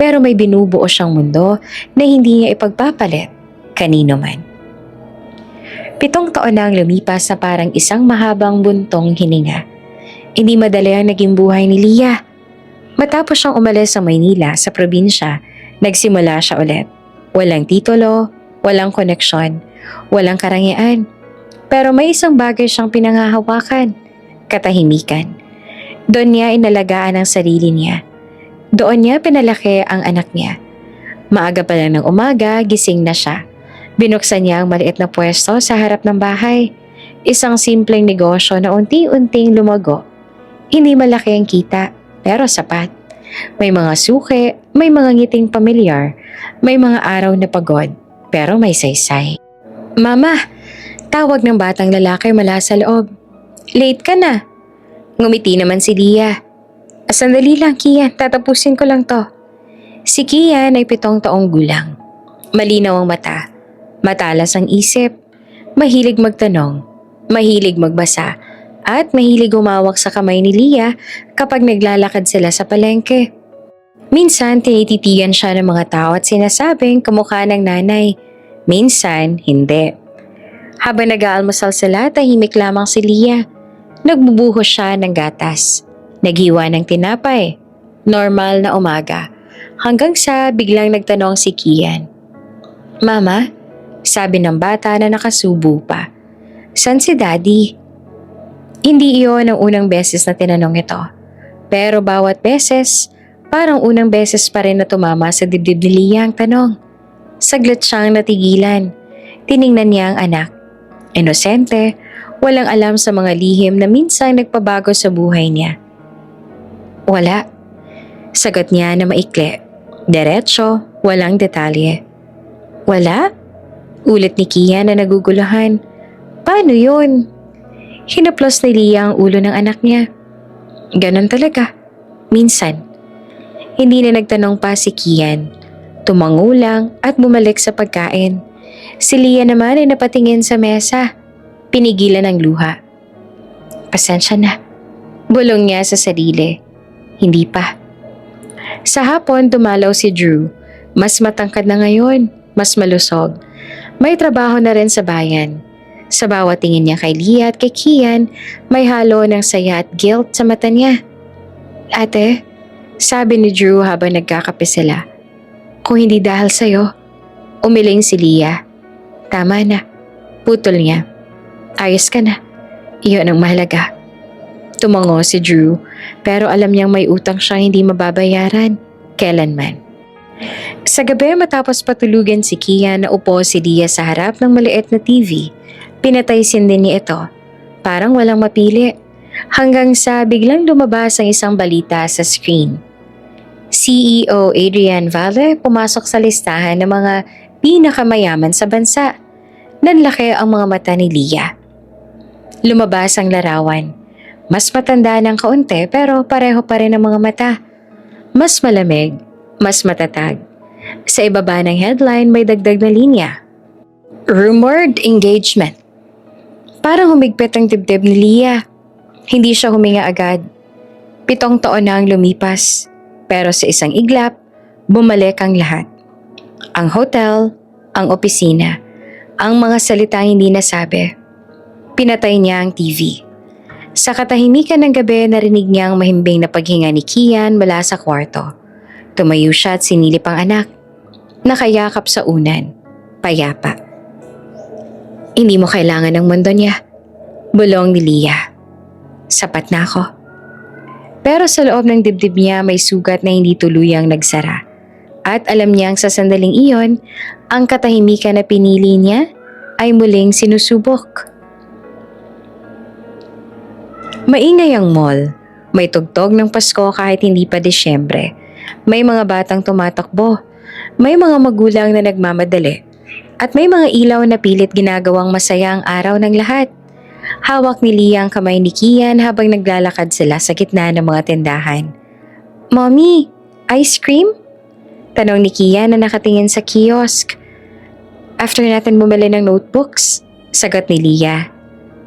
Pero may binubuo siyang mundo na hindi niya ipagpapalit kanino man. 7 taon na ang lumipas na parang isang mahabang buntong hininga. Hindi madali ang naging buhay ni Leah. Matapos siyang umalis sa Maynila sa probinsya, nagsimula siya ulit. Walang titulo, walang koneksyon, walang karangyaan. Pero may isang bagay siyang pinanghahawakan, katahimikan. Doon niya inalagaan ang sarili niya. Doon niya pinalaki ang anak niya. Maaga pa lang ng umaga, gising na siya. Binuksan niya ang maliit na pwesto sa harap ng bahay. Isang simpleng negosyo na unti-unting lumago. Hindi malaki ang kita, pero sapat. May mga suki, may mga ngiting pamilyar, may mga araw na pagod, pero may saysay. Mama, tawag ng batang lalaki mula sa loob. Late ka na. Ngumiti naman si Leah. Sandali lang, Kian. Tatapusin ko lang to. Si Kian ay 7 taong gulang. Malinaw ang mata. Matalas ang isip. Mahilig magtanong. Mahilig magbasa. At mahilig umawak sa kamay ni Leah kapag naglalakad sila sa palengke. Minsan, tinititigan siya ng mga tao at sinasabing kamukha ng nanay. Minsan, hindi. Habang nag-aalmusal sila, tahimik lamang si Leah. Nagbubuhos siya ng gatas. Naghiwa ng tinapay. Normal na umaga. Hanggang sa biglang nagtanong si Kian. Mama, sabi ng bata na nakasubo pa. San si Daddy? Hindi iyon ang unang beses na tinanong ito. Pero bawat beses, parang unang beses pa rin na tumama sa dibdib ni Leah ang tanong. Saglit siyang natigilan. Tiningnan niya ang anak. Inosente, walang alam sa mga lihim na minsan nagpabago sa buhay niya. Wala. Sagot niya na maikli. Diretso, walang detalye. Wala? Ulit ni Kian na naguguluhan. Paano yun? Hinaplos ni Leah ang ulo ng anak niya. Ganon talaga. Minsan. Hindi na nagtanong pa si Kian. Tumango lang at bumalik sa pagkain. Si Leah naman ay napatingin sa mesa. Pinigilan ang luha. Pasensya na. Bulong niya sa sarili. Hindi pa. Sa hapon, dumalaw si Drew. Mas matangkad na ngayon, mas malusog. May trabaho na rin sa bayan. Sa bawat tingin niya kay Leah at kay Kian, may halo ng saya at guilt sa mata niya. Ate, sabi ni Drew habang nagkakape sila. Kung hindi dahil sa'yo, umiling si Leah. Tama na. Putol niya. Ayos ka na. Iyon ang mahalaga. Tumango si Drew, pero alam niyang may utang siyang hindi mababayaran. Kailanman. Sa gabi matapos patulugan si Kian, naupo si Leah sa harap ng maliit na TV. Pinataysin din niya ito. Parang walang mapili. Hanggang sa biglang lumabas ang isang balita sa screen. CEO Adrian Valle pumasok sa listahan ng mga pinakamayaman sa bansa. Nanlaki ang mga mata ni Leah. Lumabas ang larawan. Mas matanda ng kaunti pero pareho pa rin ang mga mata. Mas malamig, mas matatag. Sa ibaba ng headline may dagdag na linya. Rumored engagement. Parang humigpit ang dibdib ni Leah. Hindi siya huminga agad. 7 taon na ang lumipas. Pero sa isang iglap, bumalik ang lahat. Ang hotel, ang opisina, ang mga salitang hindi nasabi. Pinatay niya ang TV. Sa katahimikan ng gabi, narinig niya ang mahimbing na paghinga ni Kian mula sa kwarto. Tumayo siya at sinilip ang anak. Nakayakap sa unan. Payapa. Hindi mo kailangan ng mundo niya. Bulong ni Leah. Sapat na ako. Pero sa loob ng dibdib niya may sugat na hindi tuluyang nagsara. At alam niyang sa sandaling iyon, ang katahimikan na pinili niya ay muling sinusubok. Maingay ang mall. May tugtog ng Pasko kahit hindi pa Disyembre. May mga batang tumatakbo. May mga magulang na nagmamadali. At may mga ilaw na pilit ginagawang masaya ang araw ng lahat. Hawak ni Leah ang kamay ni Kian habang naglalakad sila sa gitna ng mga tindahan. Mommy, ice cream? Tanong ni Kian na nakatingin sa kiosk. After natin bumili ng notebooks, sagot ni Leah.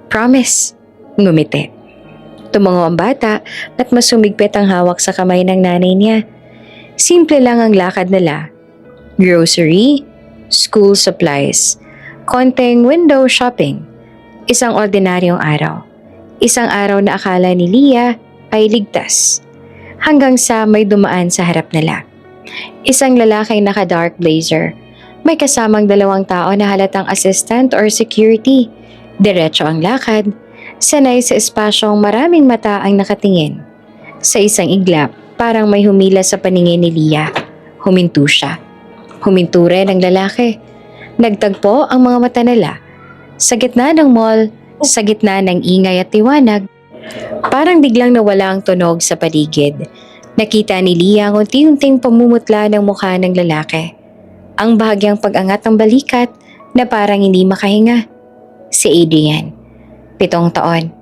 Promise. Ngumiti. Tumango ang bata at mas sumigpit ang hawak sa kamay ng nanay niya. Simple lang ang lakad nila. Grocery, school supplies, konting window shopping. Isang ordinaryong araw. Isang araw na akala ni Leah ay ligtas. Hanggang sa may dumaan sa harap nila. Isang lalaking naka-dark blazer. May kasamang 2 tao na halatang assistant or security. Diretso ang lakad. Sanay sa espasyong maraming mata ang nakatingin. Sa isang iglap, parang may humila sa paningin ni Leah. Huminto siya. Huminto rin ang lalaki. Nagtagpo ang mga mata nila. Sa gitna ng mall, sa gitna ng ingay at tiwanag, parang biglang nawala ang tunog sa paligid. Nakita ni Leah ang unti-unting pamumutla ng mukha ng lalaki. Ang bahagyang pag-angat ng balikat na parang hindi makahinga. Si Adrian. 7 taon.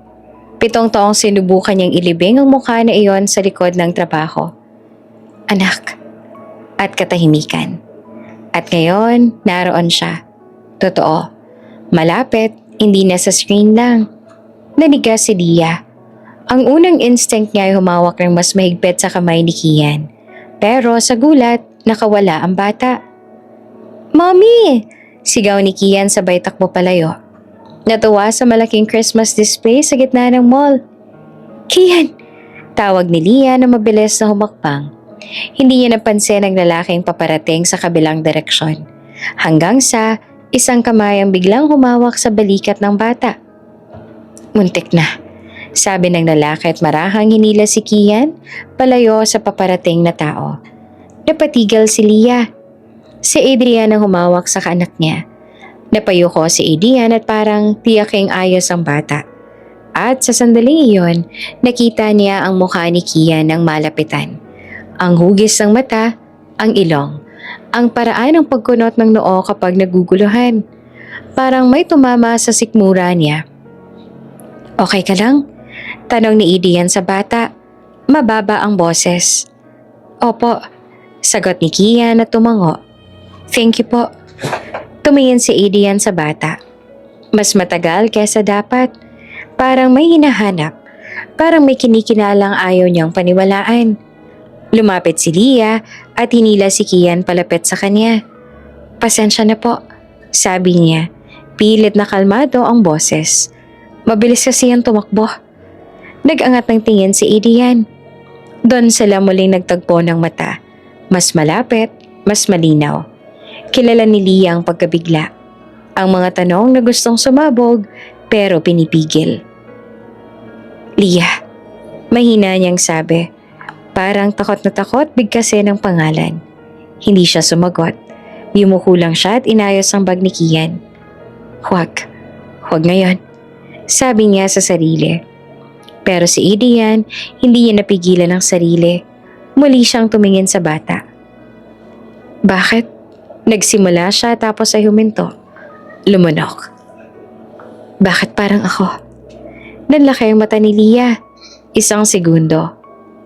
7 taong sinubukan niyang ilibing ang mukha na iyon sa likod ng trabaho. Anak. At katahimikan. At ngayon, naroon siya. Totoo. Malapit, hindi na sa screen lang. Naniga si Leah. Ang unang instinct niya ay humawak ng mas mahigpit sa kamay ni Kian. Pero sa gulat, nakawala ang bata. Mommy! Sigaw ni Kian sabay takbo palayo. Natuwa sa malaking Christmas display sa gitna ng mall. Kian! Tawag ni Leah na mabilis na humakbang. Hindi niya napansin ang lalaking paparating sa kabilang direksyon. Hanggang sa isang kamay ang biglang humawak sa balikat ng bata. Muntik na. Sabi ng lalaki at marahang hinila si Kian palayo sa paparating na tao. Napatigil si Leah. Si Adrian ang humawak sa kaanak niya. Napayuko si Adrian at parang tiyaking ayos ang bata. At sa sandaling iyon, nakita niya ang mukha ni Kian ng malapitan. Ang hugis ng mata, ang ilong, ang paraan ng pagkunot ng noo kapag naguguluhan. Parang may tumama sa sikmura niya. Okay ka lang? Tanong ni Adrian sa bata. Mababa ang boses. Opo, sagot ni Kian at tumango. Thank you po. Tumingin si Adrian sa bata. Mas matagal kesa dapat. Parang may hinahanap. Parang may kinikinalang ayaw niyang paniwalaan. Lumapit si Leah at hinila si Kian palapit sa kanya. Pasensya na po, sabi niya. Pilit na kalmado ang boses. Mabilis kasi ang tumakbo. Nag-angat ng tingin si Adrian. Doon sila muling nagtagpo ng mata. Mas malapit, mas malinaw. Kilala ni Leah ang pagkabigla. Ang mga tanong na gustong sumabog pero pinipigil. Leah, mahina niyang sabi. Parang takot na takot bigkasin ng pangalan. Hindi siya sumagot. Yumuko lang siya at inayos ang bag ni Kian. Huwag ngayon, sabi niya sa sarili. Pero si Adrian, hindi niya napigilan ang sarili. Muli siyang tumingin sa bata. Bakit? Nagsimula siya tapos ay huminto. Lumunok. Bakit parang ako? Nanlaki ang mata ni Leah. 1 segundo.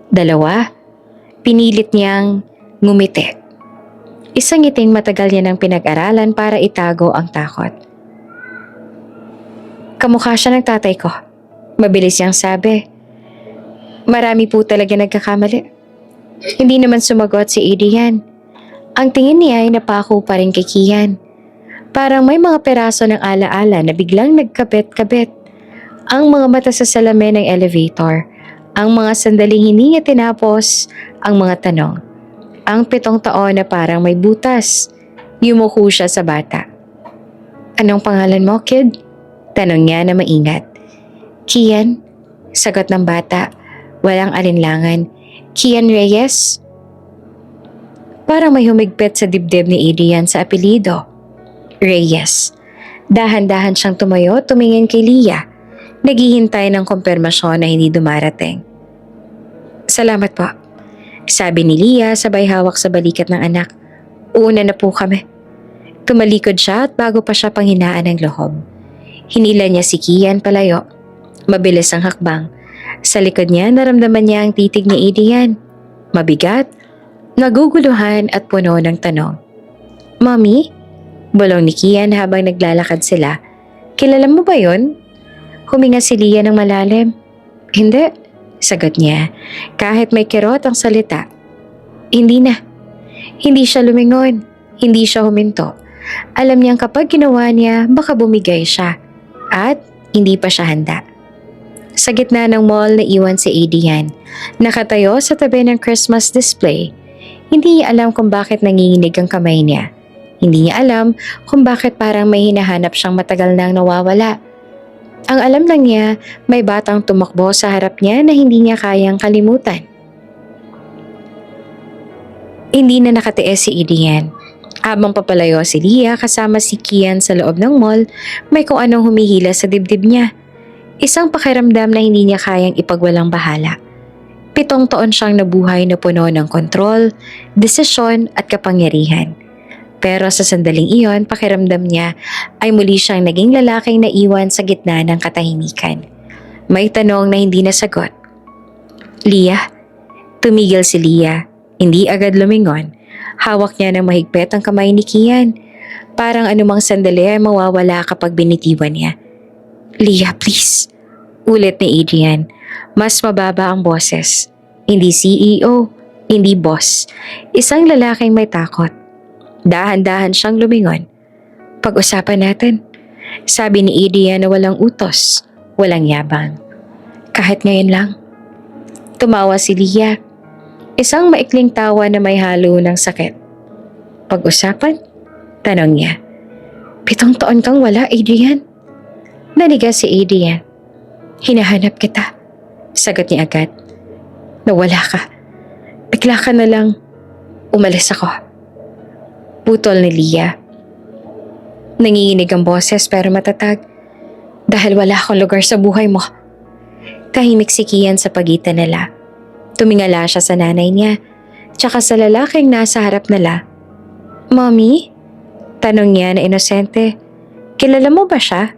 2. Pinilit niyang ngumiti. Isang ngiting matagal niya nang pinag-aralan para itago ang takot. Kamukha siya ng tatay ko. Mabilis niyang sabi. Marami po talaga nagkakamali. Hindi naman sumagot si Adrian. Ang tingin niya ay napako pa rin kay Kian. Parang may mga peraso ng alaala na biglang nagkabit-kabit. Ang mga mata sa salamin ng elevator. Ang mga sandaling hindi niya tinapos ang mga tanong. Ang 7 taon na parang may butas. Yumuko siya sa bata. Anong pangalan mo, kid? Tanong niya na maingat. Kian, sagot ng bata. Walang alinlangan. Kian Reyes? Parang may humigpit sa dibdib ni Adrian sa apelido. Reyes. Dahan-dahan siyang tumayo, tumingin kay Leah. Naghihintay ng kumpirmasyon na hindi dumarating. Salamat po, sabi ni Leah sabay hawak sa balikat ng anak. Una na po kami. Tumalikod siya at bago pa siya panghinaan ng loob. Hinila niya si Kian palayo. Mabilis ang hakbang. Sa likod niya naramdaman niya ang titig ni Adrian. Mabigat, naguguluhan at puno ng tanong. Mommy? Bulong ni Kian habang naglalakad sila. Kilala mo ba yon? Huminga si Leah ng malalim. Hindi, sagot niya. Kahit may kirot ang salita. Hindi na. Hindi siya lumingon. Hindi siya huminto. Alam niyang kapag ginawa niya, baka bumigay siya. At hindi pa siya handa. Sa gitna ng mall na iwan si Adrian, nakatayo sa tabi ng Christmas display. Hindi niya alam kung bakit nanginginig ang kamay niya. Hindi niya alam kung bakit parang may hinahanap siyang matagal nang nawawala. Ang alam lang niya, may batang tumakbo sa harap niya na hindi niya kayang kalimutan. Hindi na nakatiis si Adrian. Habang papalayo si Leah kasama si Kian sa loob ng mall, may kung anong humihila sa dibdib niya. Isang pakiramdam na hindi niya kayang ipagwalang bahala. 7 taon siyang nabuhay na puno ng kontrol, desisyon at kapangyarihan. Pero sa sandaling iyon, pakiramdam niya ay muli siyang naging lalaking naiwan sa gitna ng katahimikan. May tanong na hindi nasagot. Leah? Tumigil si Leah. Hindi agad lumingon. Hawak niya ng mahigpit ang kamay ni Kian. Parang anumang sandali ay mawawala kapag binitiwan niya. Leah, please. Ulit ni Adrian. Mas mababa ang boses. Hindi CEO, hindi boss. Isang lalaking may takot. Dahan-dahan siyang lumingon. Pag-usapan natin. Sabi ni Adrian na walang utos, walang yabang. Kahit ngayon lang. Tumawa si Leah. Isang maikling tawa na may halo ng sakit. Pag-usapan? Tanong niya. 7 taon kang wala, Adrian. Naniga si Adrian. Hinahanap kita. Sagot niya agad. Nawala ka. Bigla ka na lang. Umalis ako. Putol ni Leah. Nanginginig ang boses pero matatag. Dahil wala akong lugar sa buhay mo. Tahimik si Kian sa pagitan nila. Tumingala siya sa nanay niya, tsaka sa lalaking nasa harap nila. Mommy? Tanong niya na inosente. Kilala mo ba siya?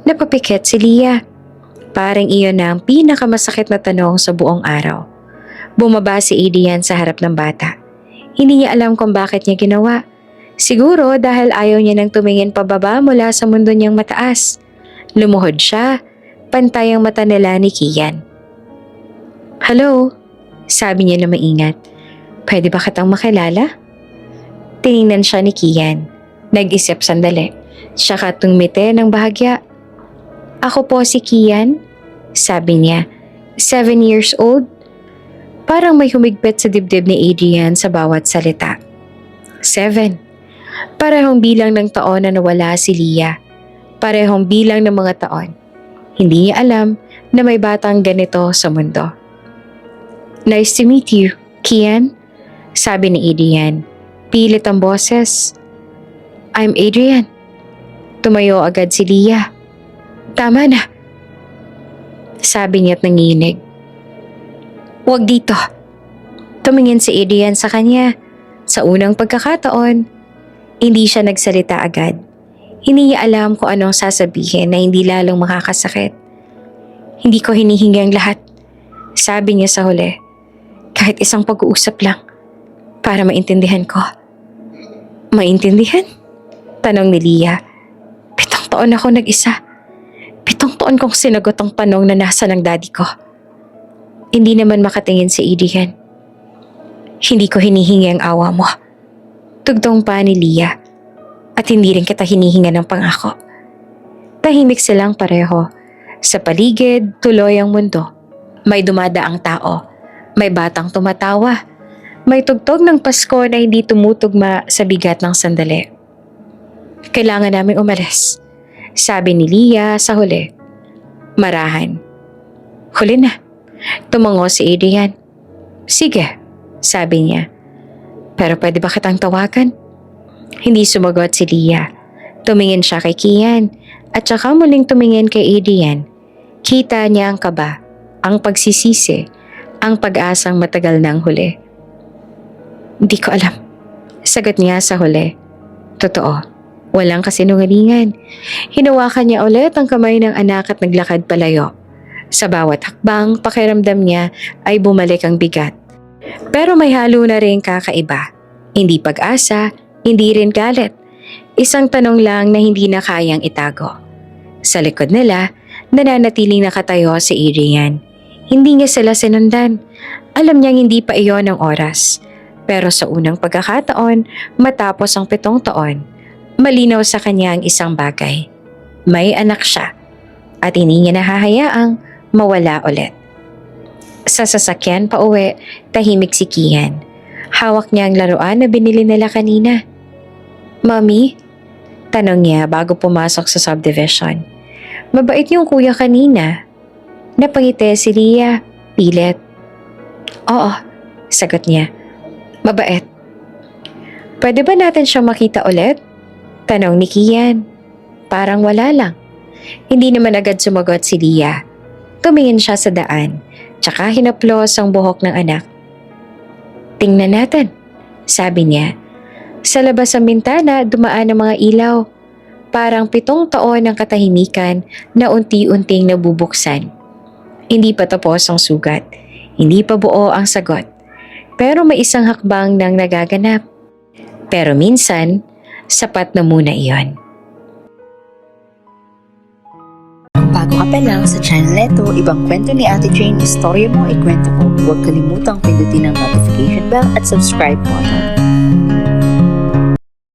Napapikit si Leah. Parang iyon na ang pinakamasakit na tanong sa buong araw. Bumaba si Adrian sa harap ng bata. Hindi niya alam kung bakit niya ginawa. Siguro dahil ayaw niya nang tumingin pababa mula sa mundo niyang mataas. Lumuhod siya, pantay ang mata nila ni Kian. Hello, sabi niya na maingat. Pwede ba kitang makilala? Tiningnan siya ni Kian. Nag-isip sandali. Saka tumite ng bahagya. Ako po si Kian, sabi niya. 7 years old. Parang may humigpit sa dibdib ni Adrian sa bawat salita. 7. Parehong bilang ng taon na nawala si Leah. Parehong bilang ng mga taon. Hindi niya alam na may batang ganito sa mundo. Nice to meet you, Kian, sabi ni Adrian. Pilit ang boses. I'm Adrian. Tumayo agad si Leah. Tama na, sabi niya at nanginig. Huwag dito. Tumingin si Adrian sa kanya. Sa unang pagkakataon, hindi siya nagsalita agad. Hindi niya alam kung anong sasabihin na hindi lalong makakasakit. Hindi ko hinihingi ang lahat, sabi niya sa huli. Kahit isang pag-uusap lang, para maintindihan ko. Maintindihan? Tanong ni Leah. 7 taon ako nag-isa. 7 taon kong sinagot ang tanong na nasa ng daddy ko. Hindi naman makatingin si Adrian. Hindi ko hinihingi ang awa mo. Tugtong pa ni Leah. At hindi rin kita hinihinga ng pangako. Tahimik silang pareho. Sa paligid, tuloy ang mundo. May dumadaang tao. May batang tumatawa. May tugtog ng Pasko na hindi tumutugma sa bigat ng sandali. Kailangan namin umalis, sabi ni Leah sa huli. Marahan. Huli na. Tumango si Adrian. Sige, sabi niya. Pero pwede ba kitang tawagan? Hindi sumagot si Leah. Tumingin siya kay Kian at saka muling tumingin kay Adrian. Kita niya ang kaba, ang pagsisisi, ang pag-asang matagal nang huli. Hindi ko alam, sagot niya sa huli. Totoo, walang kasinungalingan. Hinawakan niya ulit ang kamay ng anak at naglakad palayo. Sa bawat hakbang, pakiramdam niya ay bumalik ang bigat. Pero may halo na rin kakaiba. Hindi pag-asa, hindi rin galit. Isang tanong lang na hindi na kayang itago. Sa likod nila, nananatiling nakatayo si Adrian. Hindi niya sila sinundan. Alam niyang hindi pa iyon ang oras. Pero sa unang pagkakataon, matapos ang 7 taon, malinaw sa kanya ang isang bagay. May anak siya at hindi niya nahahayaang mawala ulit. Sa sasakyan pa uwi, tahimik si Kian. Hawak niya ang laruan na binili nila kanina. "Mommy?" Tanong niya bago pumasok sa subdivision. Mabait yung kuya kanina. Napangiti si Lia, pilit. "Oo," sagot niya. "Mabait." "Pwede ba natin siyang makita ulit?" Tanong ni Kian. Parang wala lang. Hindi naman agad sumagot si Lia. Tumingin siya sa daan, tsaka hinaplos ang buhok ng anak. "Tingnan natin," sabi niya. Sa labas ng bintana, dumaan ang mga ilaw. Parang 7 taon ng katahimikan na unti-unting nabubuksan. Hindi pa tapos ang sugat. Hindi pa buo ang sagot. Pero may isang hakbang nang nagaganap. Pero minsan, sapat na muna iyon. Bago ka pa lang sa channel neto, ibang kwento ni Ate Jane, istorya mo, ikwento ko. Huwag kalimutang pindutin ang notification bell at subscribe button.